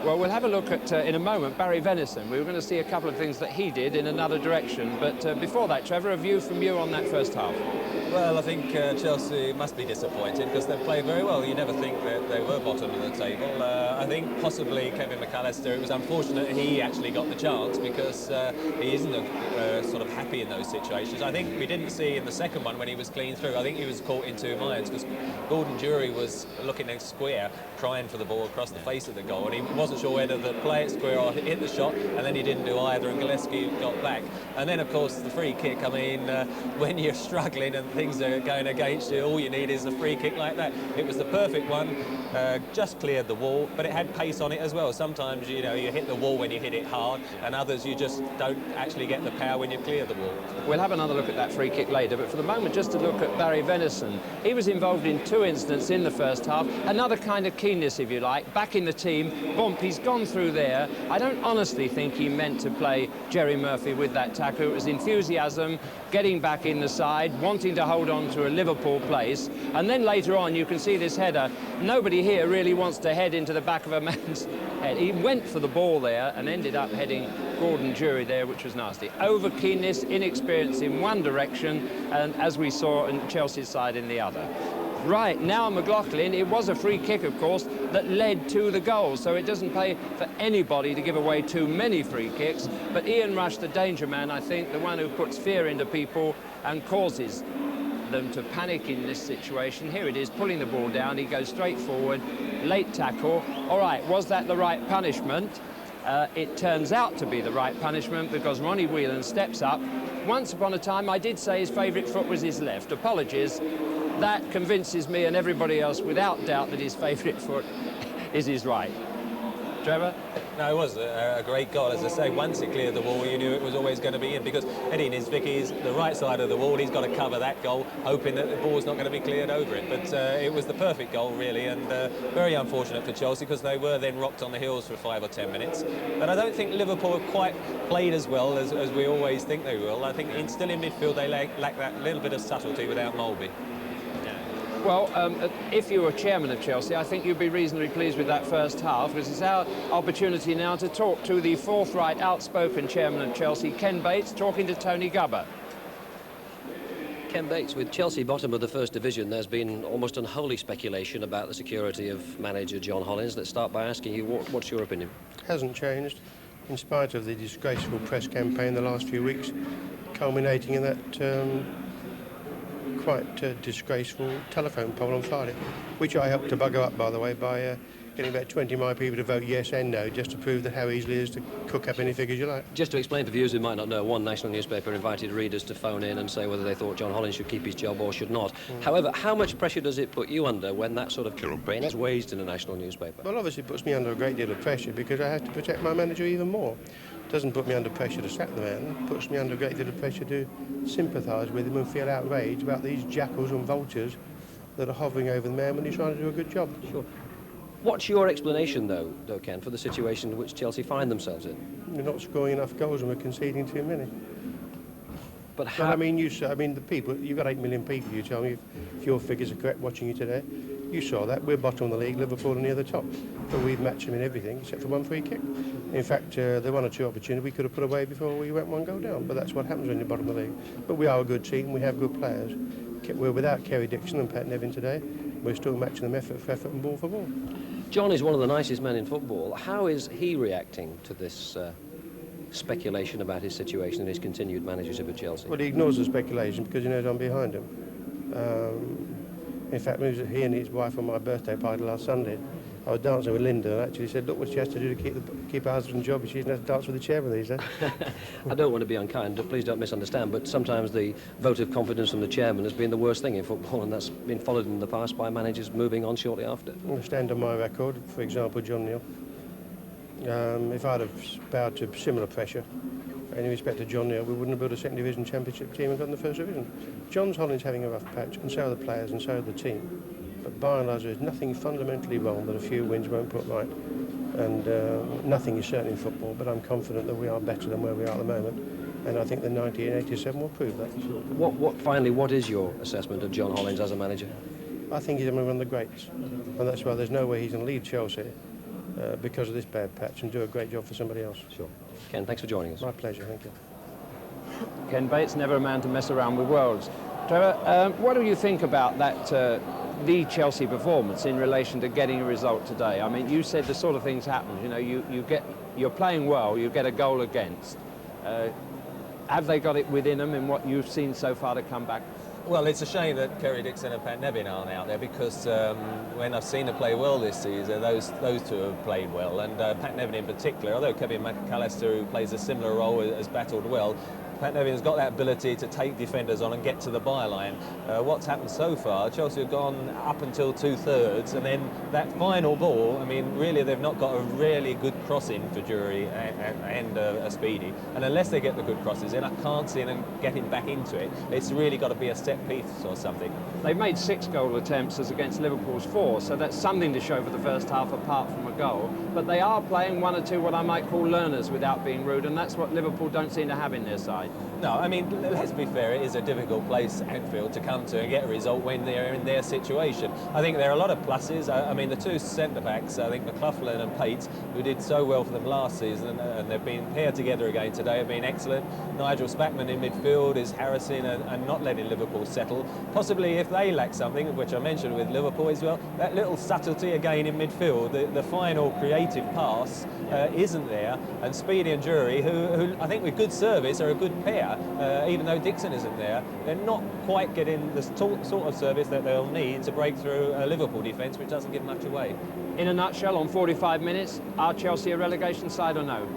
Well, we'll have a look at, in a moment, Barry Venison. We were going to see a couple of things that he did in another direction. But before that, Trevor, a view from you on that first half. Well, I think Chelsea must be disappointed because they've played very well. You never think that they were bottom of the table. I think possibly Kevin McAllister, it was unfortunate he actually got the chance because he isn't sort of happy in those situations. I think we didn't see in the second one when he was clean through. I think he was caught in two minds because Gordon Jury was looking at square, trying for the ball across the face of the goal, and he wasn't sure whether to play it square or hit the shot, and then he didn't do either, and Gillespie got back. And then, of course, the free kick. I mean, when you're struggling and things are going against you, all you need is a free kick like that. It was the perfect one, just cleared the wall, but it had pace on it as well. Sometimes, you know, you hit the wall when you hit it hard, and others you just don't actually get the power when you clear the wall. We'll have another look at that free kick later, but for the moment, just to look at Barry Venison. He was involved in two incidents in the first half. Another kind of keenness, if you like, back in the team. Bump, he's gone through there. I don't honestly think he meant to play Jerry Murphy with that tackle. It was enthusiasm, getting back in the side, wanting to hold on to a Liverpool place. And then later on, you can see this header. Nobody here really wants to head into the back of a man's head. He went for the ball there and ended up heading Gordon Jury there, which was nasty. Over keenness, inexperience in one direction, and as we saw on Chelsea's side in the other. Right, now McLaughlin, it was a free kick, of course, that led to the goal, so it doesn't pay for anybody to give away too many free kicks. But Ian Rush, the danger man, I think, the one who puts fear into people and causes them to panic in this situation. Here it is, pulling the ball down, he goes straight forward, late tackle. All right, was that the right punishment? It turns out to be the right punishment because Ronnie Whelan steps up. Once upon a time, I did say his favourite foot was his left. Apologies. That convinces me and everybody else without doubt that his favourite foot is his right. Trevor? No, it was a great goal. As I say, once it cleared the wall, you knew it was always going to be in because Eddie Nisvicky's the right side of the wall. He's got to cover that goal, hoping that the ball's not going to be cleared over it. But it was the perfect goal, really, and very unfortunate for Chelsea because they were then rocked on the heels for 5 or 10 minutes. But I don't think Liverpool have quite played as well as we always think they will. I think still in midfield they lack that little bit of subtlety without Molby. Well, if you were chairman of Chelsea, I think you'd be reasonably pleased with that first half, because it's our opportunity now to talk to the forthright, outspoken chairman of Chelsea, Ken Bates, talking to Tony Gubber. Ken Bates, with Chelsea bottom of the First Division, there's been almost unholy speculation about the security of manager John Hollins. Let's start by asking you, what's your opinion? Hasn't changed, in spite of the disgraceful press campaign the last few weeks, culminating in that quite disgraceful telephone poll on Friday, which I helped to bugger up, by the way, by getting about 20 of my people to vote yes and no, just to prove that how easily it is to cook up any figures you like. Just to explain for viewers who might not know, one national newspaper invited readers to phone in and say whether they thought John Hollins should keep his job or should not. However, how much pressure does it put you under when that sort of campaign is waged in a national newspaper? Well, obviously it puts me under a great deal of pressure because I have to protect my manager even more. It doesn't put me under pressure to sack the man, it puts me under a great deal of pressure to sympathise with him and feel outraged about these jackals and vultures that are hovering over the man when he's trying to do a good job. Sure. What's your explanation, though, Ken, for the situation in which Chelsea find themselves in? We're not scoring enough goals and we're conceding too many. But I mean, the people, you've got 8 million people, you tell me, if your figures are correct watching you today. You saw that. We're bottom of the league, Liverpool are near the top. But we've matched them in everything except for one free kick. In fact, the one or two opportunities we could have put away before we went one goal down. But that's what happens when you're bottom of the league. But we are a good team, we have good players. We're without Kerry Dixon and Pat Nevin today. We're still matching them effort for effort and ball for ball. John is one of the nicest men in football. How is he reacting to this speculation about his situation and his continued managership at Chelsea? Well, he ignores the speculation because he knows I'm behind him. In fact, he and his wife on my birthday party last Sunday. I was dancing with Linda and actually said, look what she has to do to keep her husband's job, and she doesn't have to dance with the chairman these days. I don't want to be unkind, please don't misunderstand, but sometimes the vote of confidence from the chairman has been the worst thing in football, and that's been followed in the past by managers moving on shortly after. I stand on my record, for example, John Neal. If I'd have bowed to similar pressure, in respect to John Neal, we wouldn't have built a second division championship team and got in the first division. John Hollins having a rough patch, and so are the players, and so are the team. But by and large, there's nothing fundamentally wrong that a few wins won't put right. And nothing is certain in football, but I'm confident that we are better than where we are at the moment. And I think the 1987 will prove that. Finally, what is your assessment of John Hollins as a manager? I think he's going to be one of the greats. And that's why there's no way he's going to leave Chelsea because of this bad patch and do a great job for somebody else. Sure. Ken, thanks for joining us. My pleasure, thank you. Ken Bates, never a man to mess around with worlds. Trevor, what do you think about that, the Chelsea performance in relation to getting a result today? I mean, you said the sort of things happen. You know, you're playing well, you get a goal against. Have they got it within them in what you've seen so far to come back? Well, it's a shame that Kerry Dixon and Pat Nevin aren't out there because when I've seen them play well this season, those two have played well. And Pat Nevin in particular, although Kevin McAllister, who plays a similar role, has battled well, Pat Nevin's got that ability to take defenders on and get to the byline. What's happened so far, Chelsea have gone up until 2/3, and then that final ball, I mean, really they've not got a really good cross in for Jury and a Speedy. And unless they get the good crosses in, I can't see them getting back into it. It's really got to be a set piece or something. They've made 6 goal attempts as against Liverpool's 4, so that's something to show for the first half apart from a goal. But they are playing one or two what I might call learners without being rude, and that's what Liverpool don't seem to have in their side. No, I mean, let's be fair, it is a difficult place, Anfield, to come to and get a result when they're in their situation. I think there are a lot of pluses. I mean, the two centre-backs, I think McLaughlin and Pate, who did so well for them last season, and they've been paired together again today, have been excellent. Nigel Spackman in midfield is harassing and not letting Liverpool settle. Possibly if they lack something, which I mentioned with Liverpool as well, that little subtlety again in midfield, the final creative pass isn't there, and Speedy and Jury, who I think with good service are a good pair, even though Dixon isn't there, they're not quite getting the sort of service that they'll need to break through a Liverpool defence, which doesn't give much away. In a nutshell, on 45 minutes, are Chelsea a relegation side or no?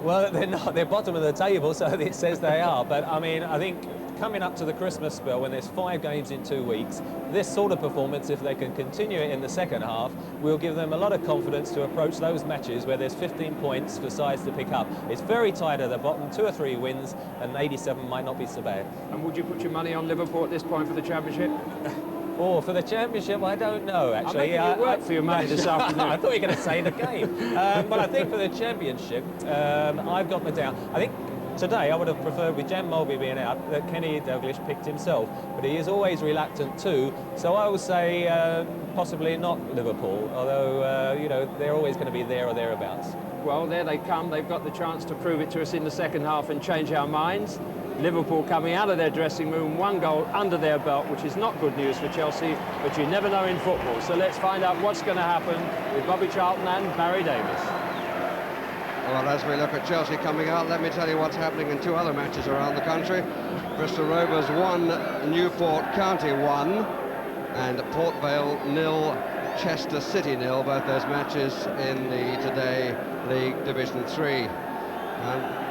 Well, they're not. They're bottom of the table, so it says they are. But, I mean, I think coming up to the Christmas spell, when there's 5 games in 2 weeks, this sort of performance, if they can continue it in the second half, will give them a lot of confidence to approach those matches where there's 15 points for sides to pick up. It's very tight at the bottom, 2 or 3 wins, and 87 might not be so bad. And would you put your money on Liverpool at this point for the Championship? Oh, for the Championship, I don't know, actually. I'm making it work for your money this afternoon. I thought you were going to say the game. But I think for the Championship, I've got my down. I think today I would have preferred, with Jem Mulvey being out, that Kenny Dalglish picked himself, but he is always reluctant too. So I would say possibly not Liverpool, although you know, they're always going to be there or thereabouts. Well, there they come. They've got the chance to prove it to us in the second half and change our minds. Liverpool coming out of their dressing room, 1 goal under their belt, which is not good news for Chelsea, but you never know in football. So let's find out what's going to happen with Bobby Charlton and Barry Davis. Well, as we look at Chelsea coming out, let me tell you what's happening in 2 other matches around the country. Bristol Rovers 1, Newport County 1, and Port Vale 0, Chester City 0, both those matches in the Today League Division 3.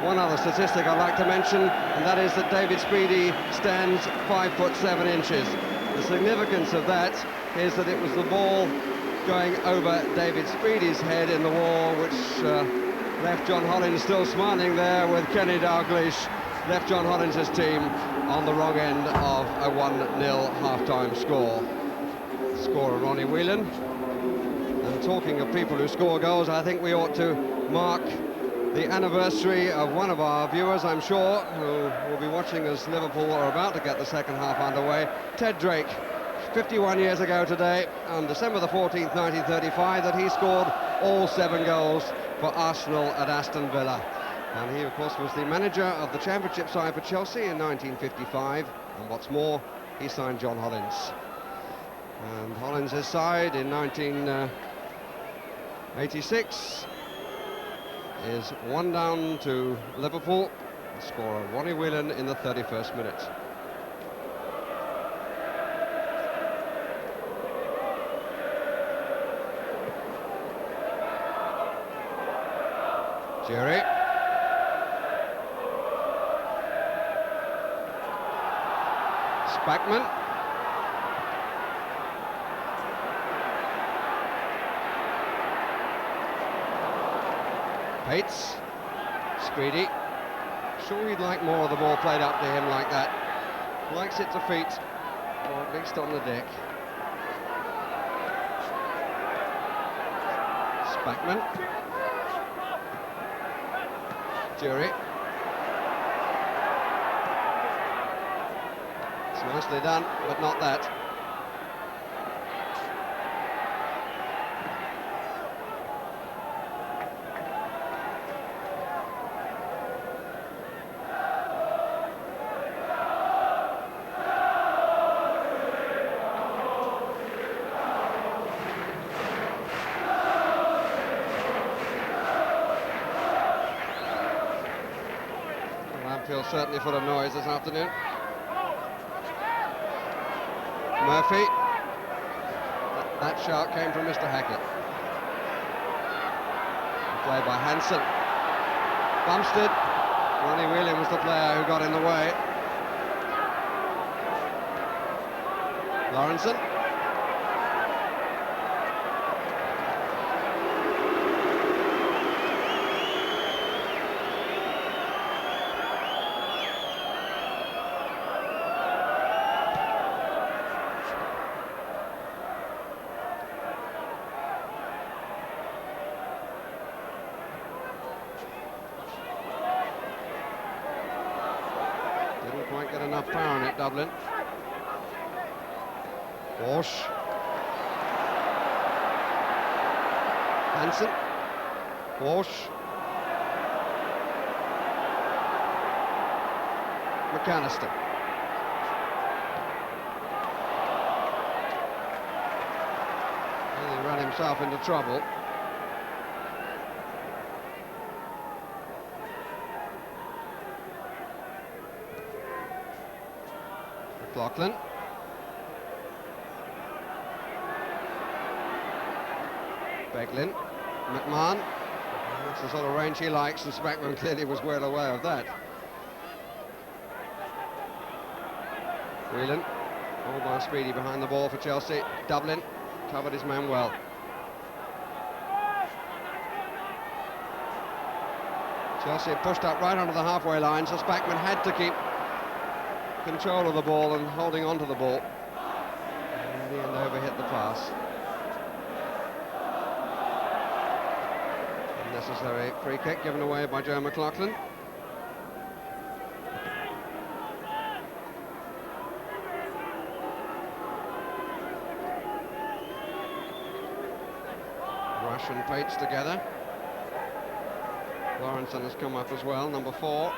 One other statistic I'd like to mention, and that is that David Speedie stands 5'7". The significance of that is that it was the ball going over David Speedie's head in the war, which left John Hollins still smiling there, with Kenny Dalglish, left John Hollins' team on the wrong end of a 1-0 half-time score. Scorer Ronnie Whelan. And talking of people who score goals, I think we ought to mark the anniversary of one of our viewers, I'm sure, who will be watching as Liverpool are about to get the second half underway. Ted Drake, 51 years ago today, on December the 14th, 1935, that he scored all 7 goals for Arsenal at Aston Villa. And he, of course, was the manager of the Championship side for Chelsea in 1955. And what's more, he signed John Hollins. And Hollins' side in 1986 is 1 down to Liverpool. The scorer Ronnie Whelan in the 31st minute. Jerry. Spackman. Pates. Speedy. Sure he'd like more of the ball played up to him like that. Likes it to feet, or at least on the deck. Spackman. Jury. It's nicely done, but not that. Certainly full of noise this afternoon. Murphy. That shout came from Mr. Hackett. Played by Hansen. Bumstead. Ronnie Whelan was the player who got in the way. Lawrenson. Get enough power in it, Dublin. Walsh. Hansen. Walsh. McAllister. And he ran himself into trouble. McLaughlin. Beglin. McMahon. That's the sort of range he likes, and Spackman clearly was well aware of that. Whelan. All by Speedy behind the ball for Chelsea. Dublin covered his man well. Chelsea pushed up right onto the halfway line, so Spackman had to keep control of the ball and holding on to the ball. And in the end, overhit the pass. Unnecessary free kick given away by Joe McLaughlin. Rush and Pates together. Lawrenson has come up as well, number 4.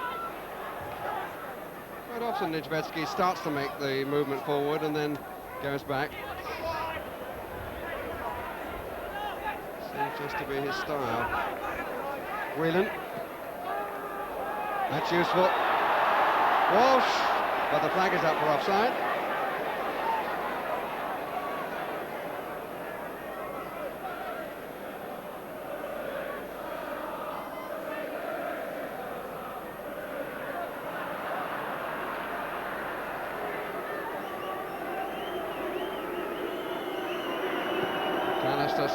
Quite often Niedzwiecki starts to make the movement forward and then goes back. Seems just to be his style. Whelan. That's useful. Walsh, but the flag is up for offside.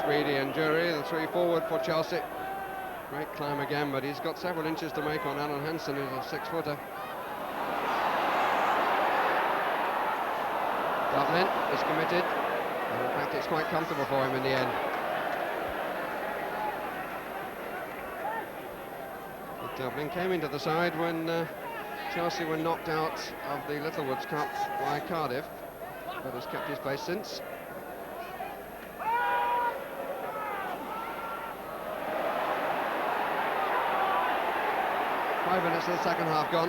Speedy and Jury, the 3 forward for Chelsea. Great climb again, but he's got several inches to make on Alan Hansen, who's a 6-footer. Dublin is committed, and in fact it's quite comfortable for him in the end. But Dublin came into the side when Chelsea were knocked out of the Littlewoods Cup by Cardiff, but has kept his place since. 5 minutes of the second half gone.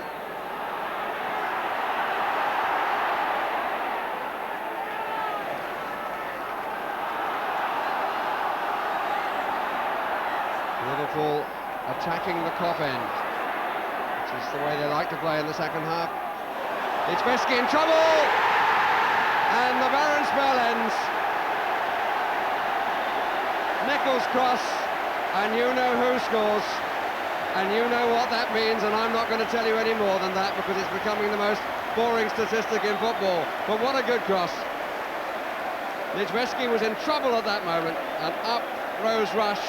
Liverpool attacking the Kop end, which is the way they like to play in the second half. It's Niedzwiecki in trouble, and the Baron spell ends. Nichols cross, and you know who scores. And you know what that means, and I'm not going to tell you any more than that because it's becoming the most boring statistic in football. But what a good cross. Niedzwiecki was in trouble at that moment, and up rose Rush,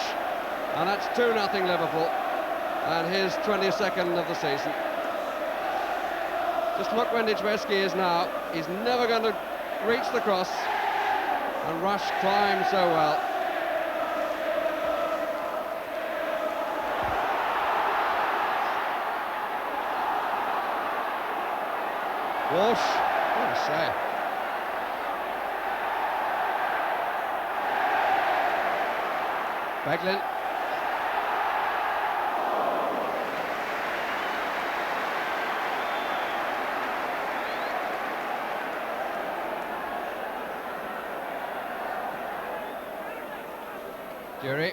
and that's 2-0 Liverpool, and his 22nd of the season. Just look where Niedzwiecki is now. He's never going to reach the cross, and Rush climbed so well. Walsh, what a save. Beglin. Jury.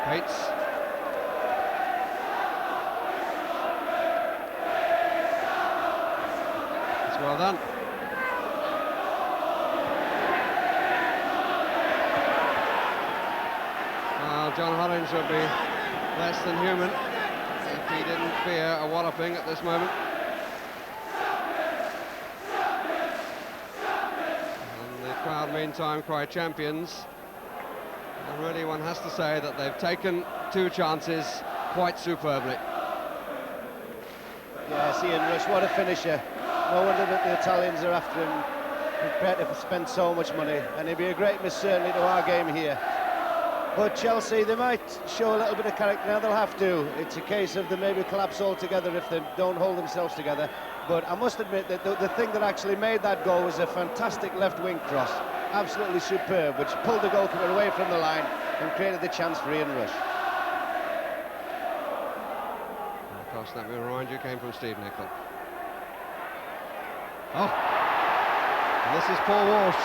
Pates. Well done. Well, John Hollins would be less than human if he didn't fear a walloping at this moment. And the crowd, meantime, cry champions. And really, one has to say that they've taken 2 chances quite superbly. Yes, Ian Rush, what a finisher. No wonder that the Italians are after him, prepared to spend so much money, and he'd be a great miss certainly to our game here. But Chelsea, they might show a little bit of character now, they'll have to. It's a case of they maybe collapse altogether if they don't hold themselves together. But I must admit that the thing that actually made that goal was a fantastic left wing cross, absolutely superb, which pulled the goalkeeper away from the line and created the chance for Ian Rush. Of course, that, we remind you, came from Steve Nicol. Oh, and this is Paul Walsh,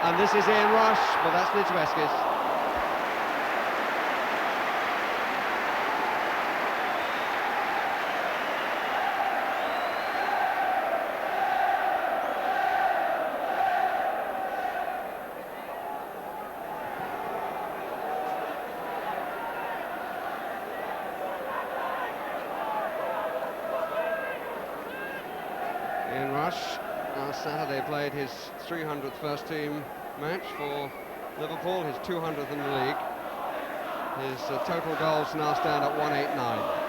and this is Ian Rush, but that's Niedzwiecki's. Ian Rush last Saturday played his 300th first team match for Liverpool, his 200th in the league. His total goals now stand at 189.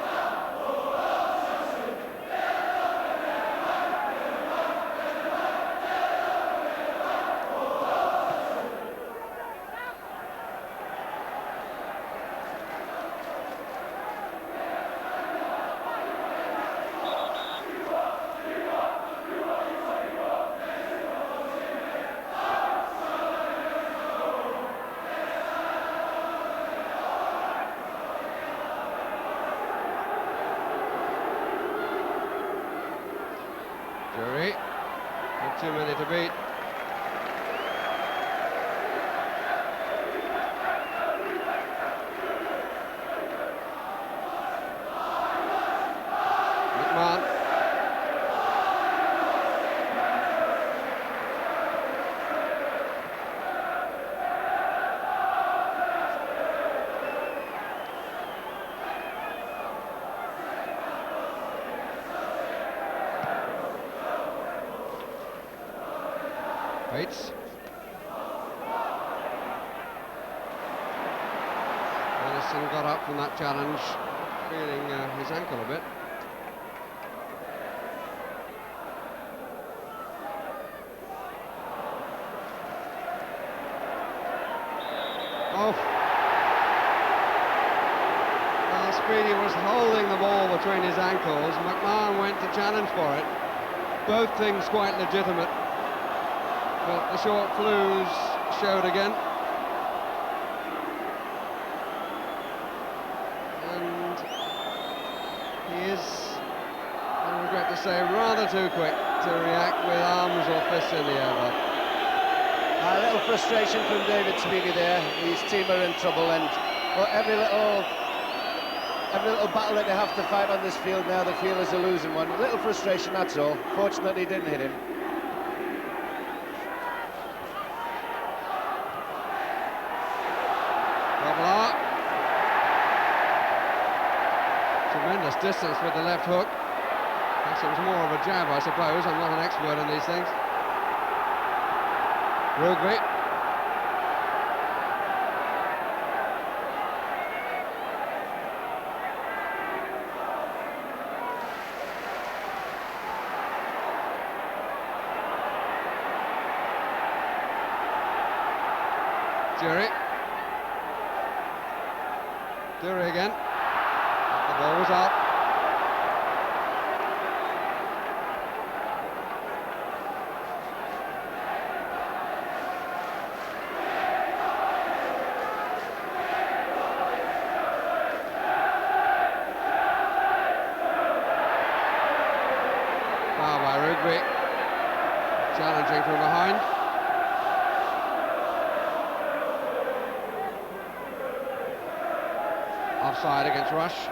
Jury, not too many to beat. McMahon. Bates. Anderson got up from that challenge, feeling his ankle a bit. Oh. Speedy was holding the ball between his ankles. McMahon went to challenge for it. Both things quite legitimate. But the short flues showed again. And he is, I regret to say, rather too quick to react with arms or fists in the air. A little frustration from David Speedy there. His team are in trouble, and every little battle that they have to fight on this field now, they feel is a losing one. A little frustration, that's all. Fortunately, he didn't hit him. Tremendous distance with the left hook. Guess it was more of a jab, I suppose. I'm not an expert in these things. Rugby. Dury again. The ball was up. Foul by Rugby. Challenging from behind. Offside against Rush.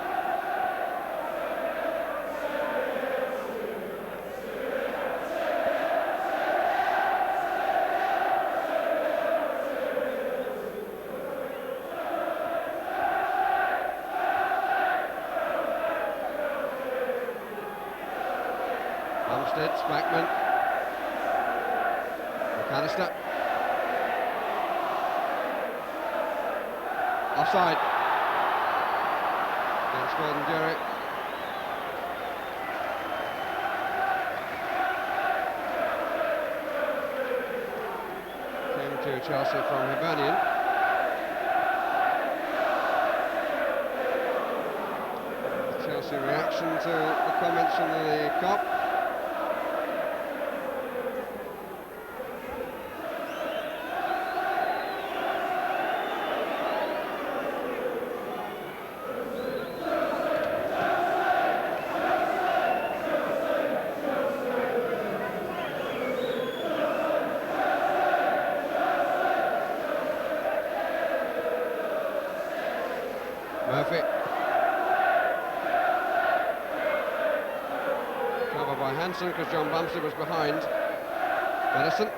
Bumstead, Spackman, McAllister. Offside. Gordon Dury. Came to Chelsea from Hibernian. Chelsea reaction to the comments from the cop. Murphy. Cover by Hansen because John Bumstead was behind. Medicine.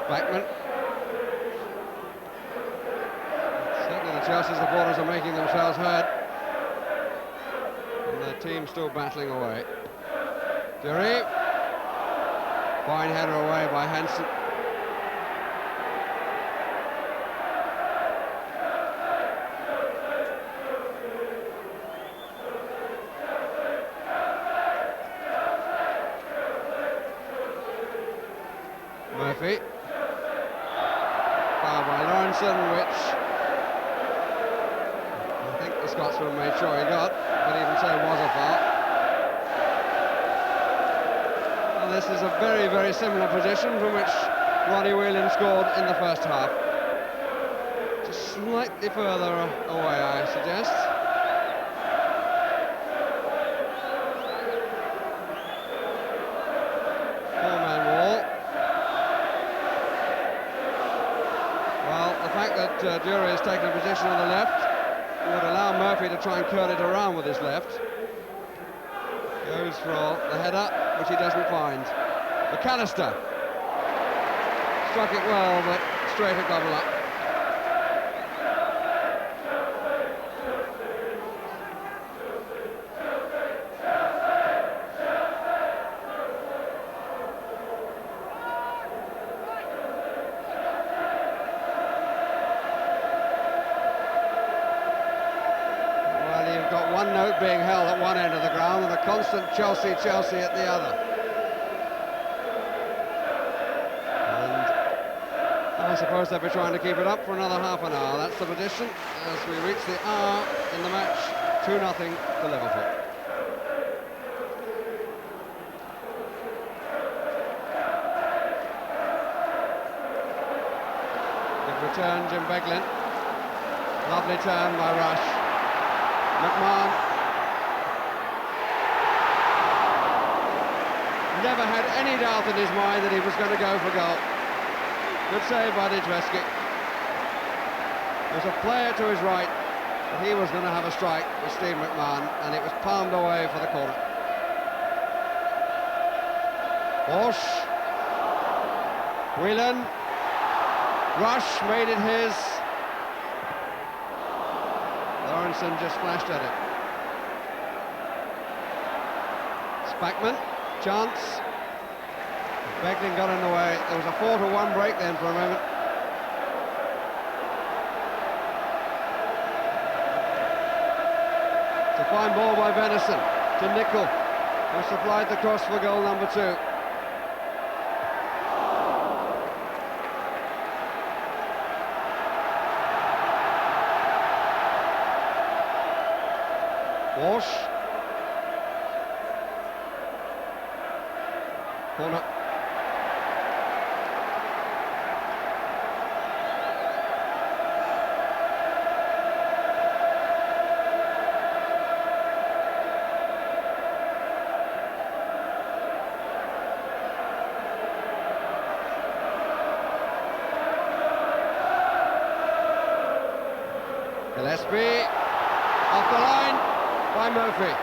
Blackman. Certainly the Chelsea supporters are making themselves heard. And the team still battling away. Dury. Fine header away by Hansen. Murphy. Foul by Lawrenson, which I think the Scotsman made sure he got, but even so was a foul. And this is a very, very similar position from which Ronnie Whelan scored in the first half. Just slightly further away, I suggest. Four-man wall. Well, the fact that Dury has taken a position on the left would allow Murphy to try and curl it around with his left. Goes for the header, which he doesn't find. McAllister struck it well, but straight at double up. One note being held at one end of the ground and a constant Chelsea at the other. And I suppose they'll be trying to keep it up for another half an hour. That's the position as we reach the hour in the match. 2-0 to Liverpool. Good return, Jim Beglin. Lovely turn by Rush. McMahon never had any doubt in his mind that he was going to go for goal. Good save by Nijveski. There's a player to his right, but he was going to have a strike with Steve McMahon, and it was palmed away for the corner. Walsh, Whelan, Rush made it his. Lawrenson just flashed at it. Spackman, chance. Beglin got in the way. There was a 4-1 break then for a moment. It's a fine ball by Venison to Nicol, who supplied the cross for goal number 2. Walsh. Corner. Gillespie off the line by Murphy.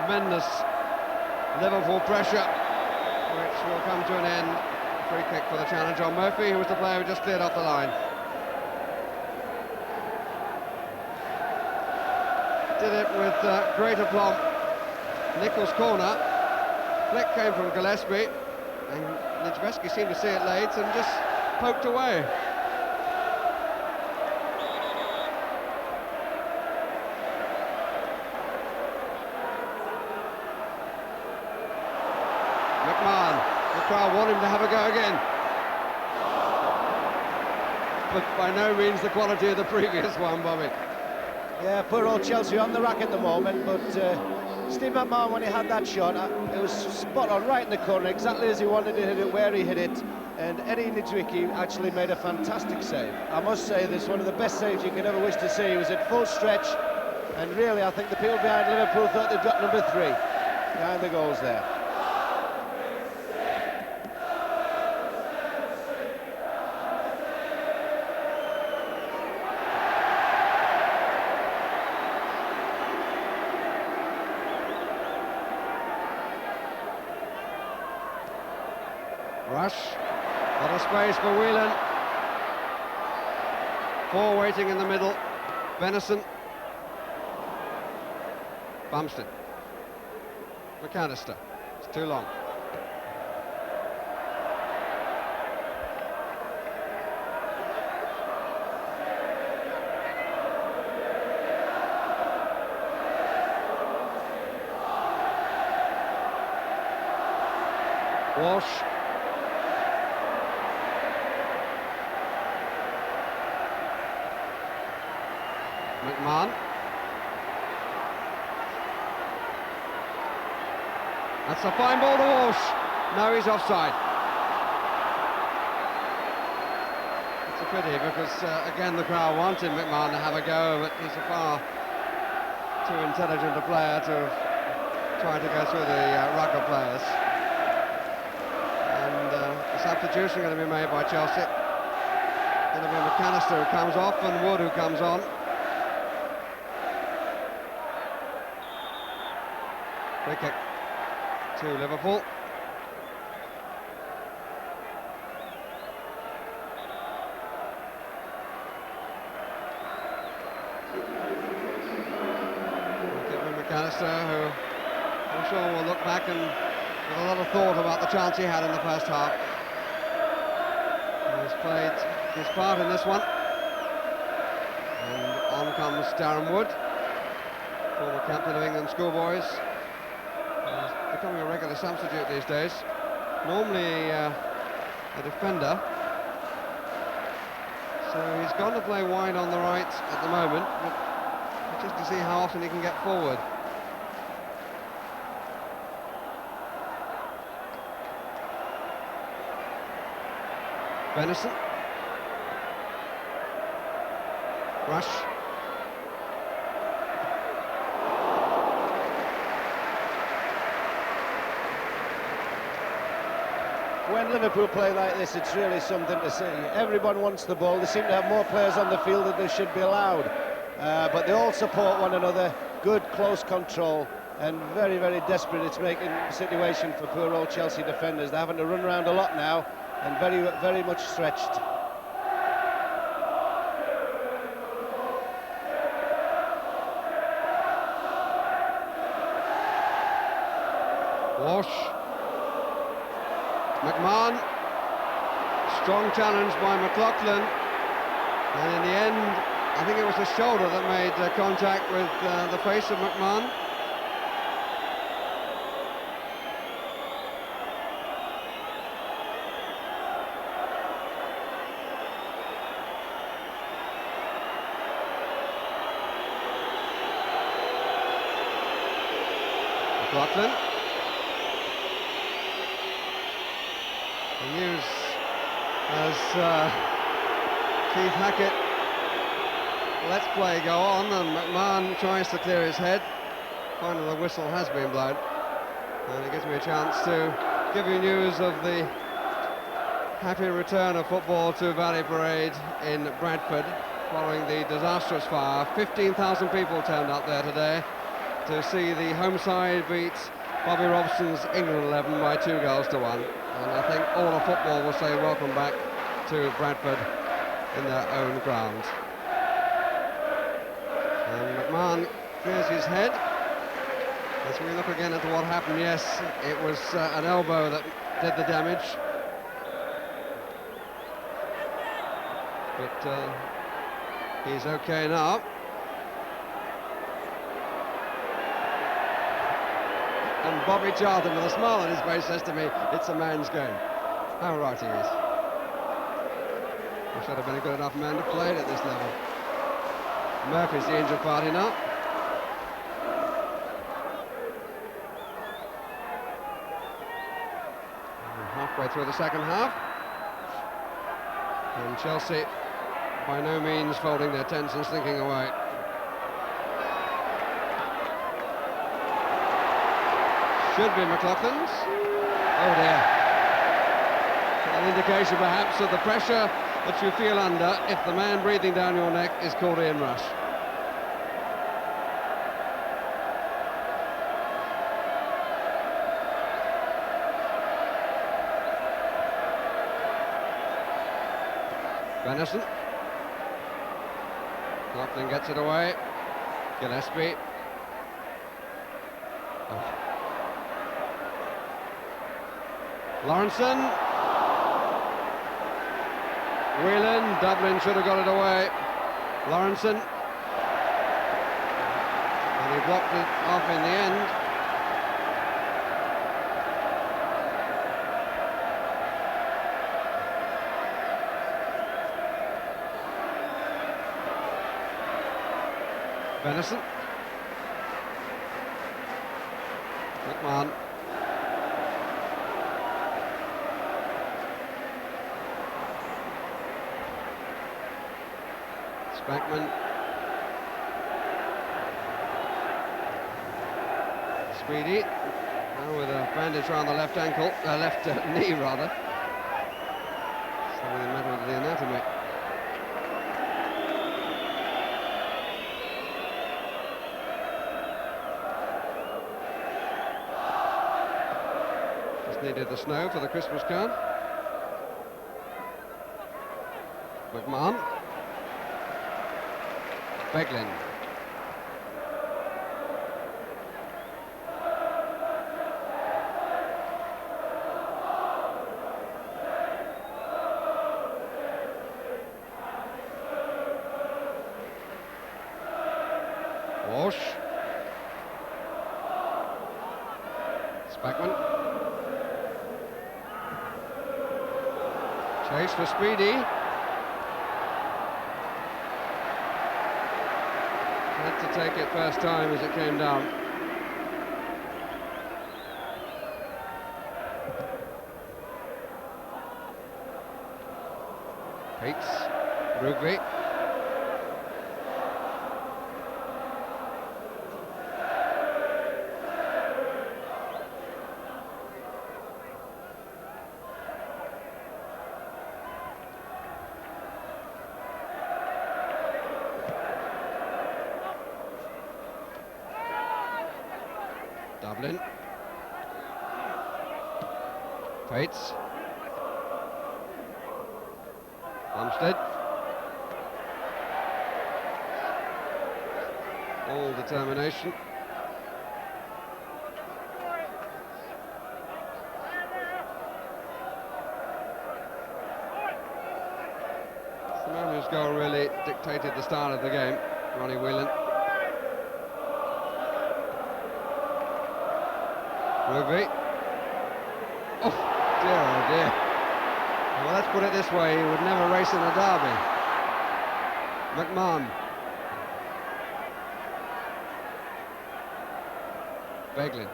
Tremendous Liverpool pressure, which will come to an end. Free kick for the challenge on Murphy, who was the player who just cleared off the line. Did it with great aplomb. Nicol's corner. Flick came from Gillespie, and Nijveski seemed to see it late and just poked away. McMahon, the crowd want him to have a go again, but by no means the quality of the previous one, Bobby. Yeah, poor old Chelsea on the rack at the moment, but Steve McMahon, when he had that shot, it was spot on, right in the corner, exactly as he wanted to hit it, where he hit it, and Eddie Nijveski actually made a fantastic save. I must say, this is one of the best saves you could ever wish to see. He was at full stretch, and really, I think the people behind Liverpool thought they'd got number 3 behind the goals there. Rush, a lot of space for Whelan. 4 waiting in the middle. Venison. Bumstead. McAllister. It's too long. Walsh. McMahon. That's a fine ball to Walsh. No, he's offside. It's a pity because, again, the crowd wanted McMahon to have a go, but he's a far too intelligent a player to have tried to go through the ruck of players. And the substitution going to be made by Chelsea. Going to be McAllister who comes off and Wood who comes on. Free kick to Liverpool. McAllister, who I'm sure will look back and with a lot of thought about the chance he had in the first half. He's played his part in this one. And on comes Darren Wood, former captain of England schoolboys. He's becoming a regular substitute these days. Normally a defender. So he's gone to play wide on the right at the moment, but just to see how often he can get forward. Venison. Rush. When Liverpool play like this, it's really something to see. Everyone wants the ball. They seem to have more players on the field than they should be allowed. But they all support one another. Good, close control. And very, very desperate it's making the situation for poor old Chelsea defenders. They're having to run around a lot now and very, very much stretched. Walsh. McMahon. Strong challenge by McLaughlin. And in the end, I think it was the shoulder that made contact with the face of McMahon. McLaughlin. The news as Keith Hackett lets play go on, and McMahon tries to clear his head. Finally the whistle has been blown, and it gives me a chance to give you news of the happy return of football to Valley Parade in Bradford following the disastrous fire. 15,000 people turned up there today to see the home side beat Bobby Robson's England 11 by 2-1. And I think all of football will say welcome back to Bradford in their own ground. And McMahon clears his head. As we look again at what happened, yes, it was an elbow that did the damage. But he's okay now. And Bobby Charlton, with a smile on his face, says to me, it's a man's game. How right he is. I should have been a good enough man to play it at this level. Murphy's the injured party now. And halfway through the second half. And Chelsea, by no means folding their tents and slinking away. Should be McLaughlin's. Oh dear. An indication perhaps of the pressure that you feel under if the man breathing down your neck is called Ian Rush. Venison. McLaughlin gets it away. Gillespie. Oh. Lawrenson. Whelan. Dublin should have got it away. Lawrenson. And he blocked it off in the end. Venison. McMahon. Spackman. Speedy. Now with a bandage around the left ankle, left knee rather. Something the matter with the anatomy. Just needed the snow for the Christmas card. McMahon. Beglin. Walsh. Spackman. Chase for Speedy. Had to take it first time as it came down. Pates. Rugby. Dublin. Pates. Armstead. All determination. It's the man whose goal really dictated the start of the game, Ronnie Whelan. Rugby. Oh dear. Well, let's put it this way, he would never race in a derby. McMahon. Beglin.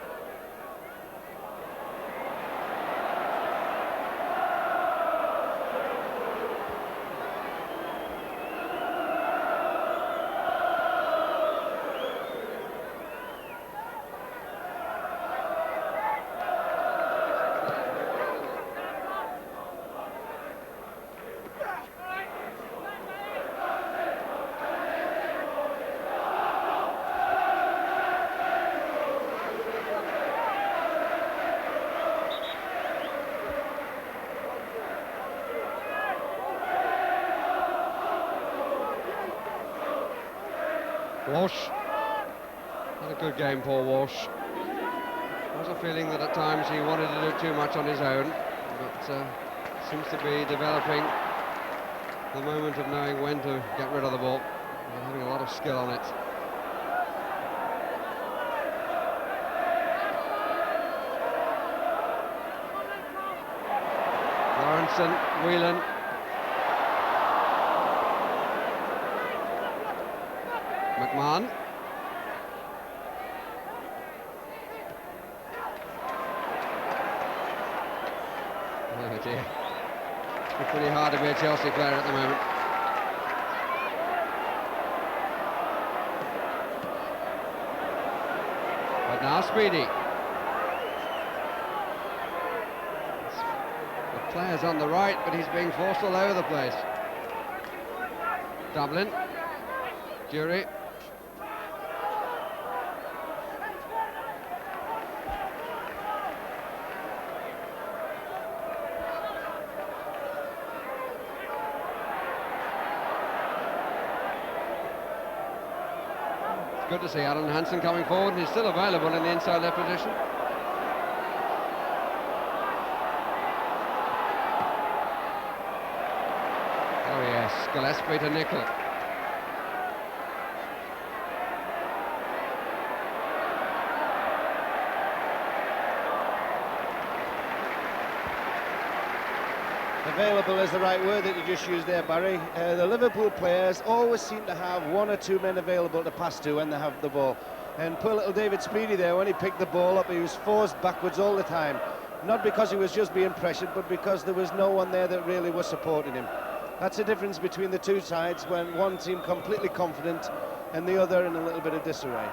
Walsh. Had a good game, Paul Walsh. There was a feeling that at times he wanted to do too much on his own, but seems to be developing the moment of knowing when to get rid of the ball and having a lot of skill on it. Lawrenson, Whelan. McMahon. Oh dear. It's pretty hard to be a Chelsea player at the moment. But now Speedy. The player's on the right, but he's being forced all over the place. Dublin. Jury. Good to see Alan Hansen coming forward, and he's still available in the inside left position. Oh yes, Gillespie to Nicol. Available is the right word that you just used there, Barry. The Liverpool players always seem to have one or two men available to pass to when they have the ball. And poor little David Speedy there, when he picked the ball up, he was forced backwards all the time. Not because he was just being pressured, but because there was no one there that really was supporting him. That's the difference between the two sides, when one seemed completely confident and the other in a little bit of disarray.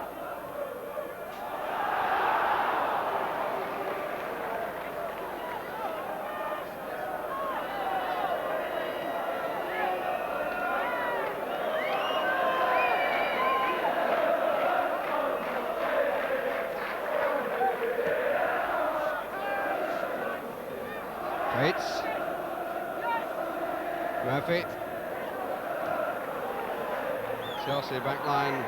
Bates. Murphy. Chelsea backline,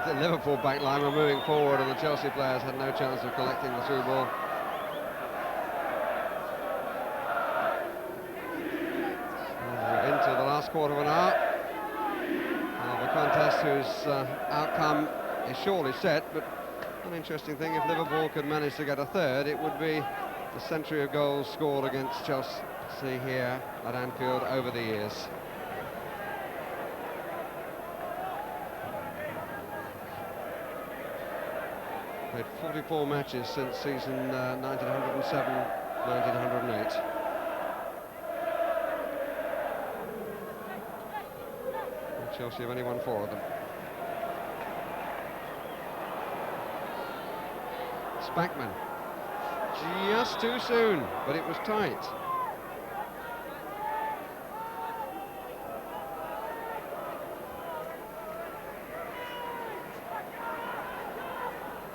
the Liverpool backline were moving forward, and the Chelsea players had no chance of collecting the through ball. We're into the last quarter of an hour of a contest whose outcome is surely set, but an interesting thing, if Liverpool could manage to get a third, it would be the century of goals scored against Chelsea here at Anfield over the years. Played 44 matches since season 1907-1908. Chelsea have only won 4 of them. Spackman. Just too soon, but it was tight.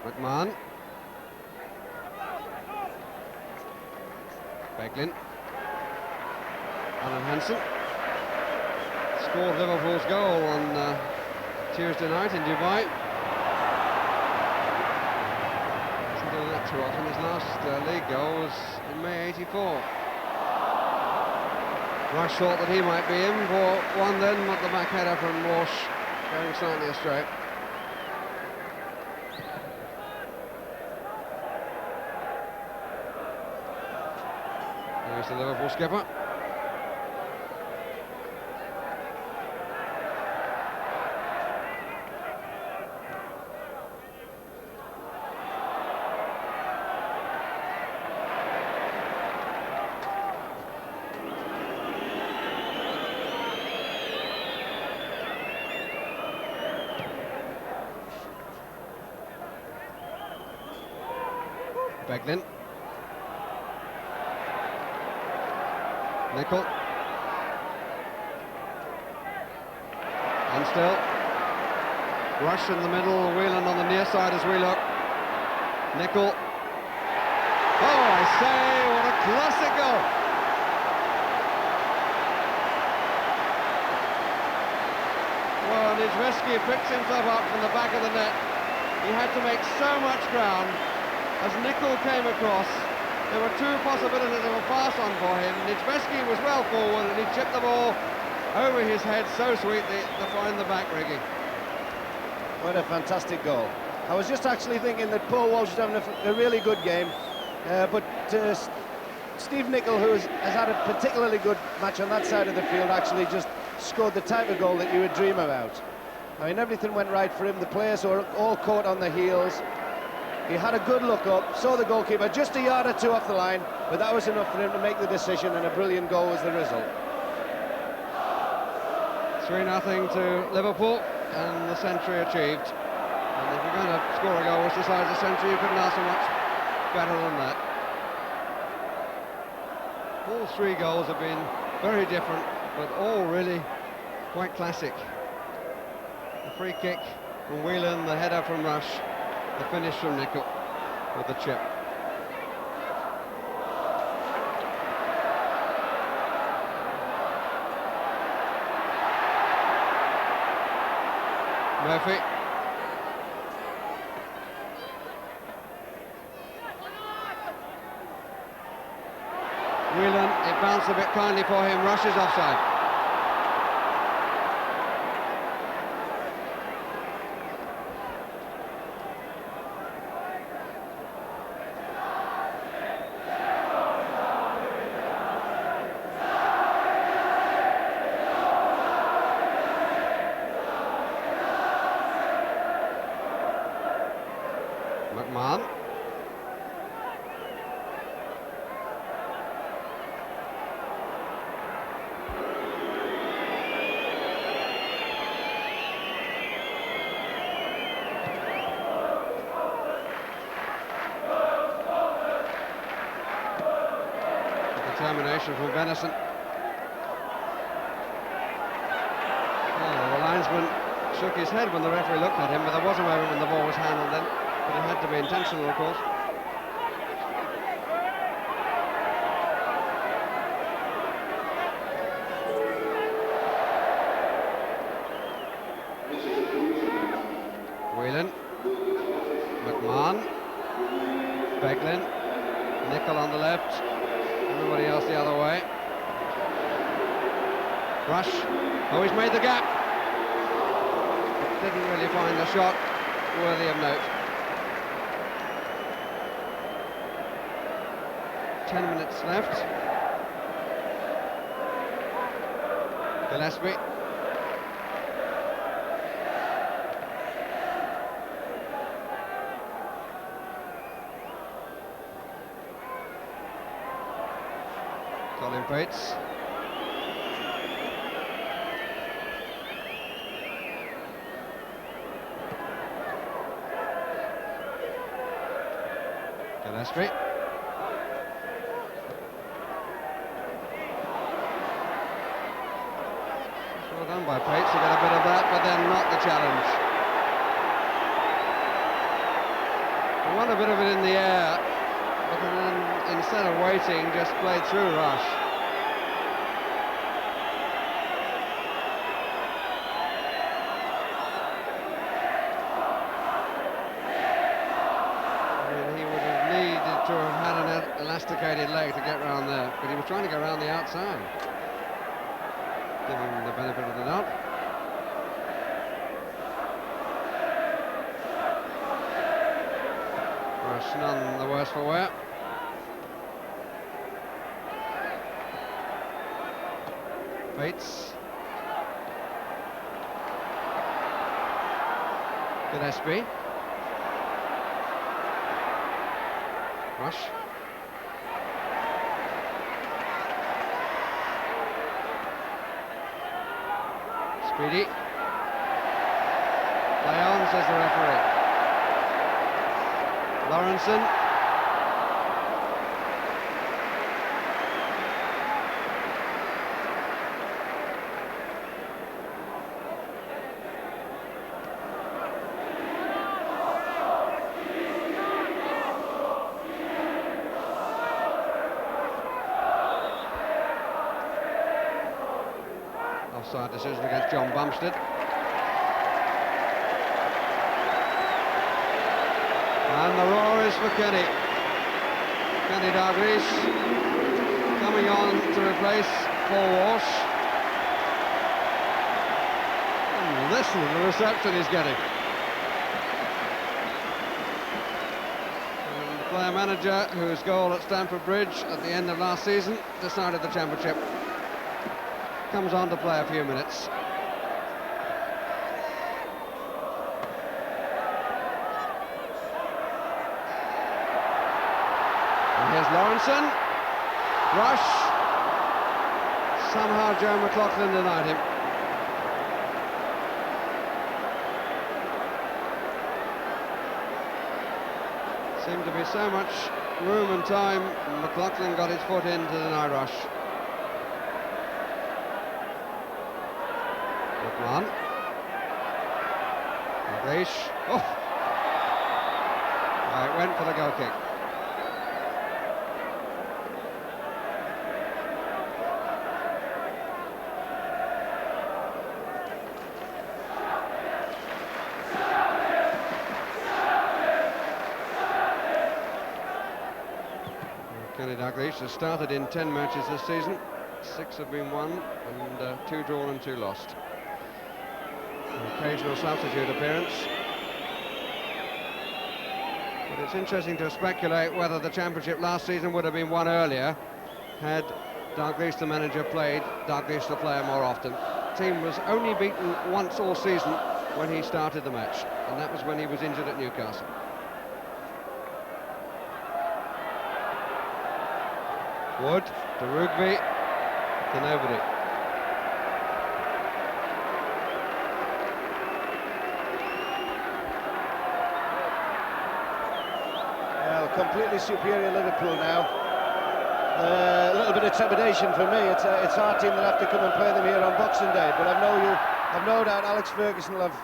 McMahon. Beglin. Alan Hansen. Scored Liverpool's goal on Tuesday night in Dubai. Hasn't done that too often. His last league goal was in May '84. Rush thought that he might be in for one then, but the back header from Walsh going slightly astray. There's the Liverpool skipper. Beglin. Nicol. And still. Rush in the middle, Whelan on the near side as we look. Nicol. Oh, I say, what a classic goal! Well, Nijveski picks himself up from the back of the net. He had to make so much ground. As Nicol came across, there were 2 possibilities of a pass on for him. Nijveski was well forward and he chipped the ball over his head so sweetly to find the back rigging. What a fantastic goal. I was just actually thinking that Paul Walsh is having a really good game, but Steve Nicol, who has had a particularly good match on that side of the field, actually just scored the type of goal that you would dream about. I mean, everything went right for him. The players were all caught on the heels. He had a good look up, saw the goalkeeper just a yard or 2 off the line, but that was enough for him to make the decision, and a brilliant goal was the result. 3-0 to Liverpool, and the century achieved. And if you're going to score a goal which decides the century, you couldn't ask for much better than that. All 3 goals have been very different, but all really quite classic. The free kick from Whelan, the header from Rush, the finish from Nicol with the chip. Murphy. Whelan, it bounced a bit kindly for him. Rush is offside. McMahon. Determination from Benison. The linesman shook his head when the referee looked at him, but there was a moment when the ball was handled then, but it had to be intentional, of course. Whelan, McMahon, Beglin, Nicol on the left, everybody else the other way. Rush, oh, he's made the gap. Didn't really find the shot worthy of note. 10 minutes left. Gillespie. Colin Bates. Gillespie. Well done by Pates to get a bit of that, but then not the challenge. He won a bit of it in the air, but then instead of waiting, just played through Rush. To have had an elasticated leg to get round there, but he was trying to go around the outside. Give him the benefit of the doubt. Rush none the worse for wear. Bates. Gillespie. Rush. Speedy. Play on, says the referee. Lawrenson. Offside decision against John Bumstead. And the roar is for Kenny. Kenny Dalglish coming on to replace Paul Walsh. And listen to the reception he's getting. And the player manager, whose goal at Stamford Bridge at the end of last season decided the championship, comes on to play a few minutes. And here's Lawrenson. Rush. Somehow Joe McLaughlin denied him. Seemed to be so much room and time. McLaughlin got his foot in to deny Rush. McMahon. Dalglish. Oh! It went for the goal kick. Kenny Dalglish has started in 10 matches this season. 6 have been won and 2 drawn and 2 lost. An occasional substitute appearance. But it's interesting to speculate whether the championship last season would have been won earlier had Dalglish, the manager, played Dalglish, the player, more often. The team was only beaten once all season when he started the match, and that was when he was injured at Newcastle. Wood to Rugby to nobody. Well, completely superior Liverpool now. A little bit of trepidation for me. It's our team that have to come and play them here on Boxing Day, but I've no doubt Alex Ferguson will have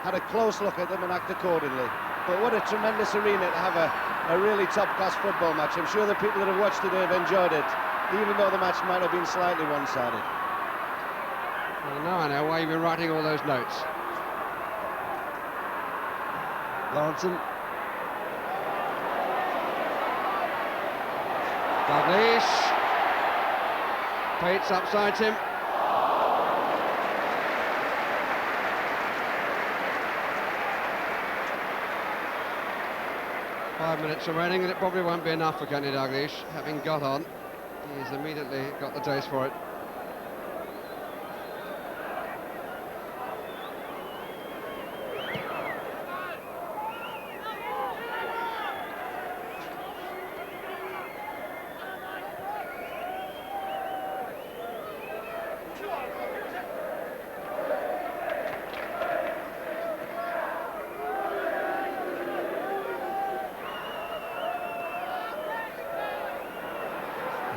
had a close look at them and act accordingly. But what a tremendous arena to have a really top-class football match. I'm sure the people that have watched today have enjoyed it, even though the match might have been slightly one-sided. Well, now I know why you've been writing all those notes. Lawrenson. Dalglish. Pates upside him. Five minutes remaining, and it probably won't be enough for Kenny Dalglish. Having got on, he's immediately got the taste for it.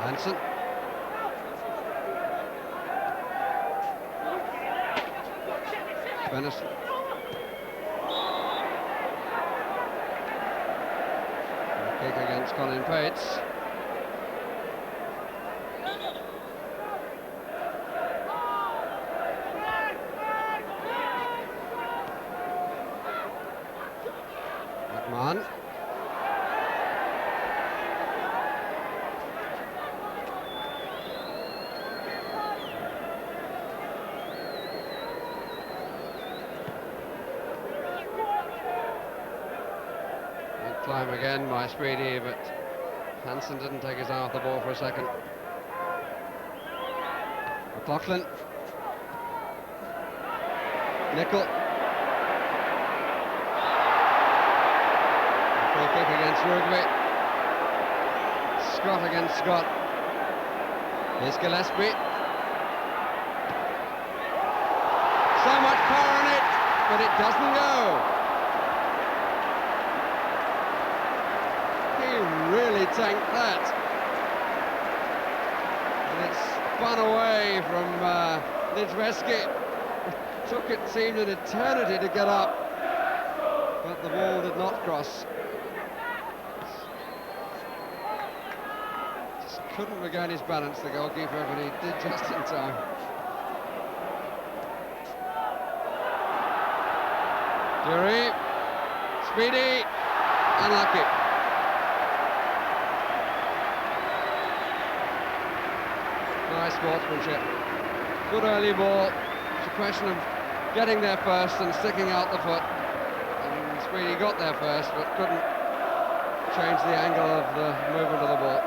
Hansen. Benison. Kick against Colin Pates. McMahon. Climb again by Speedy, but Hansen didn't take his eye off the ball for a second. McLaughlin. Nickel. Free kick against Rugby. Scott against Scott. Here's Gillespie. So much power in it, but it doesn't go. Really tanked that, and it's spun away from Nidveski. Took it seemed an eternity to get up, but the ball did not cross. Just couldn't regain his balance, the goalkeeper, but he did just in time. Dury, Speedy, unlucky. Nice sportsmanship. Good early ball. It's a question of getting there first and sticking out the foot. And Speedy got there first, but couldn't change the angle of the movement of the ball.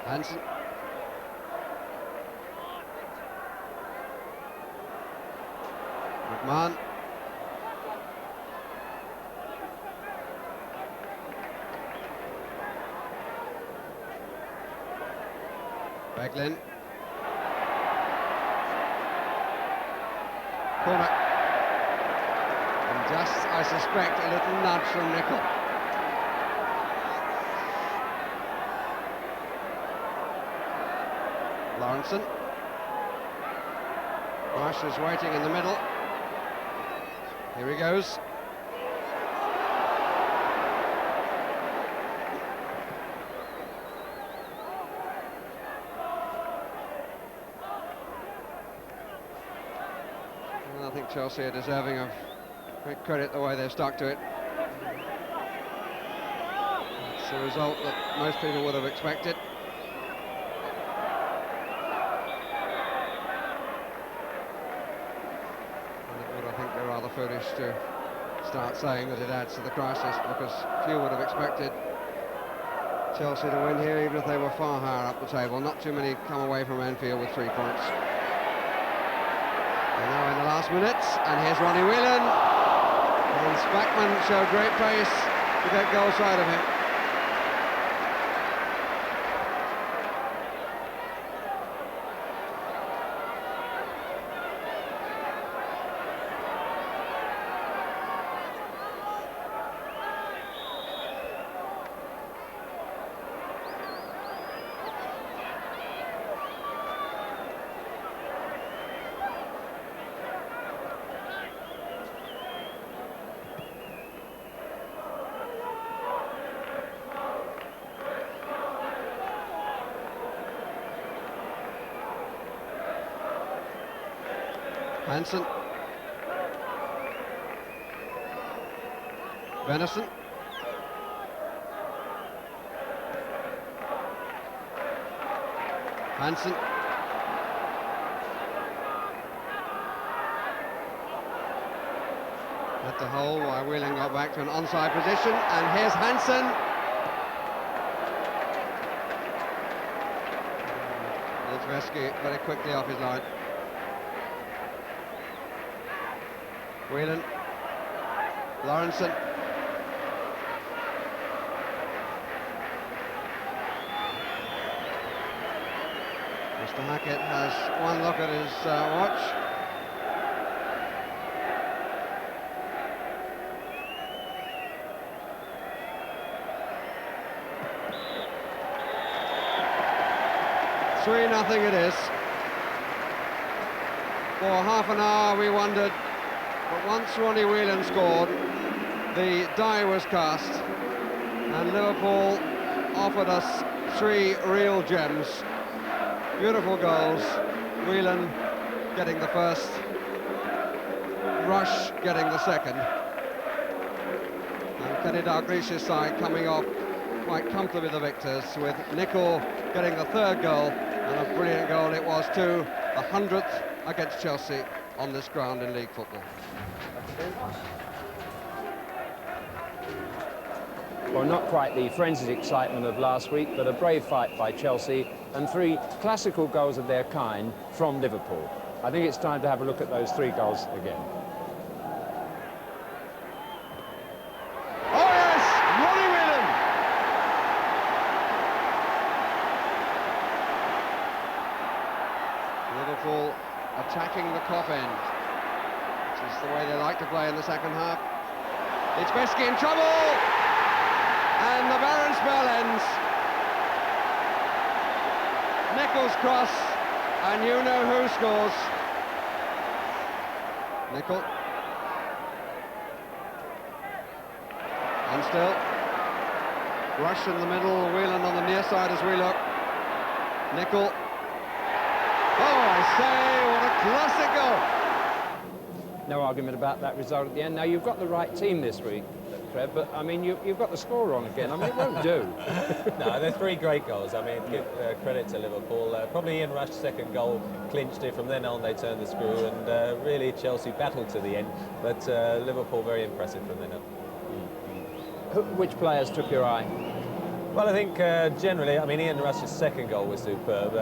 Hansen. McMahon. Beglin. Corner. And just, I suspect, a little nudge from Nickel. Lawrenson. Marsh is waiting in the middle. Here he goes. I think Chelsea are deserving of great credit the way they've stuck to it. It's a result that most people would have expected. And it would, I think, be rather foolish to start saying that it adds to the crisis, because few would have expected Chelsea to win here, even if they were far higher up the table. Not too many come away from Anfield with 3 points. Now in the last minutes, and here's Ronnie Whelan. And Spackman showed great pace to get goal side of him. Hansen. Venison. Hansen. At the hole while Whelan got back to an onside position, and here's Hansen. Litvesky very quickly off his line. Whelan, Lawrenson. Mr. Hackett has one look at his watch. Nothing it is. For half an hour we wondered, but once Ronnie Whelan scored, the die was cast, and Liverpool offered us three real gems. Beautiful goals, Whelan getting the first, Rush getting the second, and Kenny Dalglish's side coming off quite comfortably the victors, with Nicol getting the third goal, and a brilliant goal it was too, the 100th against Chelsea on this ground in league football. Well, not quite the frenzied excitement of last week, but a brave fight by Chelsea and three classical goals of their kind from Liverpool. I think it's time to have a look at those three goals again. Oh yes, Ronnie Whelan! Liverpool attacking the Kop end, which is the way they like to play in the second half. It's Besky in trouble! And the Baron spell ends. Nicol's cross, and you know who scores. Nicol. And still. Rush in the middle, Whelan on the near side as we look. Nicol. Oh, I say, what a classic goal. No argument about that result at the end. Now, you've got the right team this week, Trev, but I mean, you've got the score wrong again. I mean, it won't do. No, they're three great goals. I mean, give credit to Liverpool. Probably Ian Rush's second goal clinched it. From then on, they turned the screw, and really Chelsea battled to the end. But Liverpool very impressive from then on. Which players took your eye? Well, I think generally, I mean, Ian Rush's second goal was superb.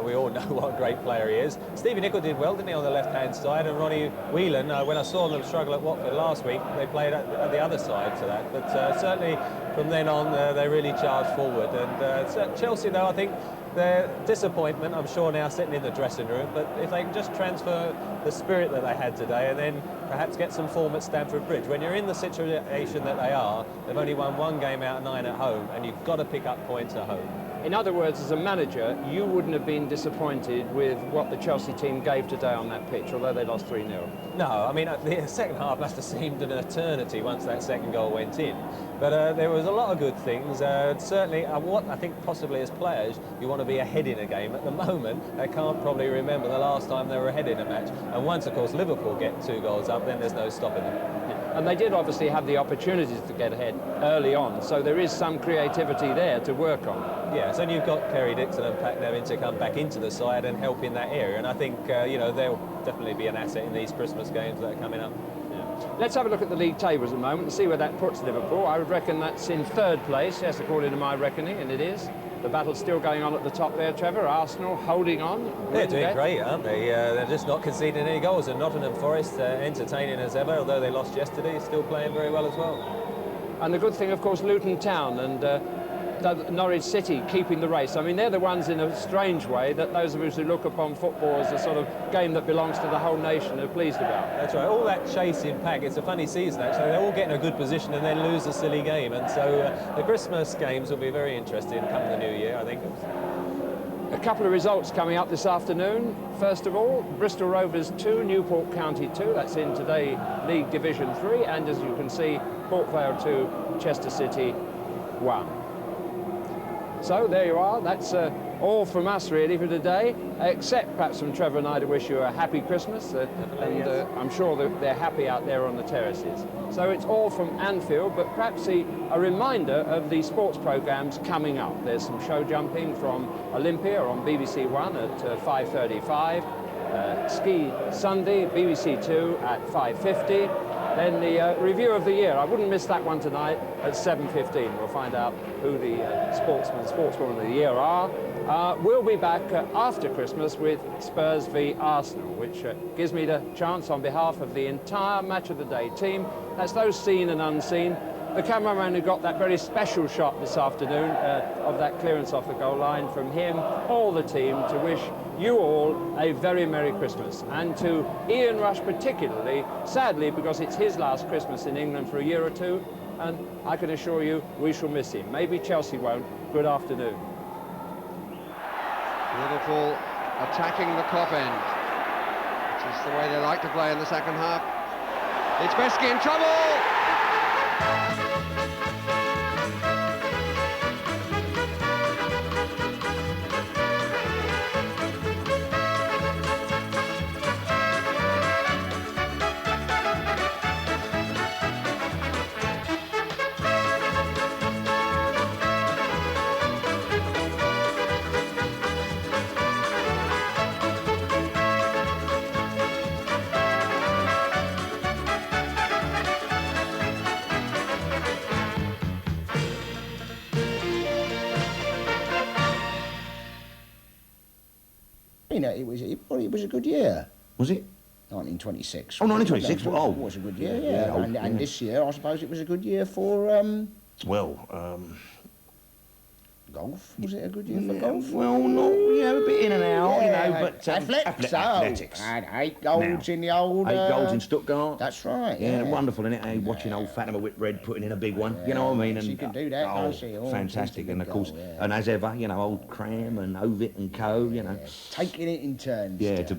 We all know what a great player he is. Stevie Nicol did well, didn't he, on the left-hand side? And Ronnie Whelan, when I saw them struggle at Watford last week, they played at the other side to that. But certainly from then on, they really charged forward. And Chelsea, though, I think their disappointment, I'm sure, now sitting in the dressing room. But if they can just transfer the spirit that they had today and then perhaps get some form at Stamford Bridge. When you're in the situation that they are, they've only won one game out of 9 at home, and you've got to pick up points at home. In other words, as a manager, you wouldn't have been disappointed with what the Chelsea team gave today on that pitch, although they lost 3-0. No, I mean, the second half must have seemed an eternity once that second goal went in. But there was a lot of good things. Certainly, what I think possibly as players, you want to be ahead in a game. At the moment, they can't probably remember the last time they were ahead in a match. And once, of course, Liverpool get 2 goals up, then there's no stopping them. And they did obviously have the opportunities to get ahead early on, so there is some creativity there to work on. Yes, and you've got Kerry Dixon and Pat Nevin to come back into the side and help in that area. And I think, you know, they'll definitely be an asset in these Christmas games that are coming up. Let's have a look at the league tables at the moment and see where that puts Liverpool. I would reckon that's in 3rd place, yes, according to my reckoning, and it is. The battle's still going on at the top there, Trevor. Arsenal holding on. They're doing great, aren't they? They're just not conceding any goals. And Nottingham Forest, entertaining as ever, although they lost yesterday, still playing very well as well. And the good thing, of course, Luton Town and Norwich City keeping the race. I mean, they're the ones in a strange way that those of us who look upon football as a sort of game that belongs to the whole nation are pleased about. That's right. All that chasing pack. It's a funny season, actually. They're all getting a good position and then lose a silly game. And so the Christmas games will be very interesting come the new year, I think. A couple of results coming up this afternoon. First of all, Bristol Rovers 2, Newport County 2. That's in today League Division 3. And as you can see, Port Vale 2, Chester City 1. So there you are. That's all from us really for today, except perhaps from Trevor and I to wish you a happy Christmas, and I'm sure that they're happy out there on the terraces. So it's all from Anfield, but perhaps a reminder of the sports programmes coming up. There's some show jumping from Olympia on BBC One at 5:35, Ski Sunday, BBC Two at 5:50. Then the review of the year. I wouldn't miss that one tonight at 7:15. We'll find out who the sportswoman of the year are. We'll be back after Christmas with Spurs v Arsenal, which gives me the chance on behalf of the entire Match of the Day team. That's those seen and unseen. The cameraman who got that very special shot this afternoon of that clearance off the goal line, from him, all the team, to wish you all a very Merry Christmas. And to Ian Rush particularly, sadly, because it's his last Christmas in England for a year or two, and I can assure you we shall miss him. Maybe Chelsea won't. Good afternoon. Liverpool attacking the Kop end, which is the way they like to play in the second half. It's Beski in trouble! You know, it was a good year. Was it? 1926. Oh, 1926. It was a good year, yeah. And this year, I suppose it was a good year for golf. Was it a good year for golf? Well, no, a bit in and out, but athletics. Athletics. And 8 golds in the old. 8 golds in Stuttgart. That's right. Yeah, wonderful, isn't it? Watching old Fatima Whitbread putting in a big one. You know what I mean? And she can do that, can't she? Fantastic. And of course, and as ever, old Cram and Ovid and Co. Taking it in turns. Yeah, to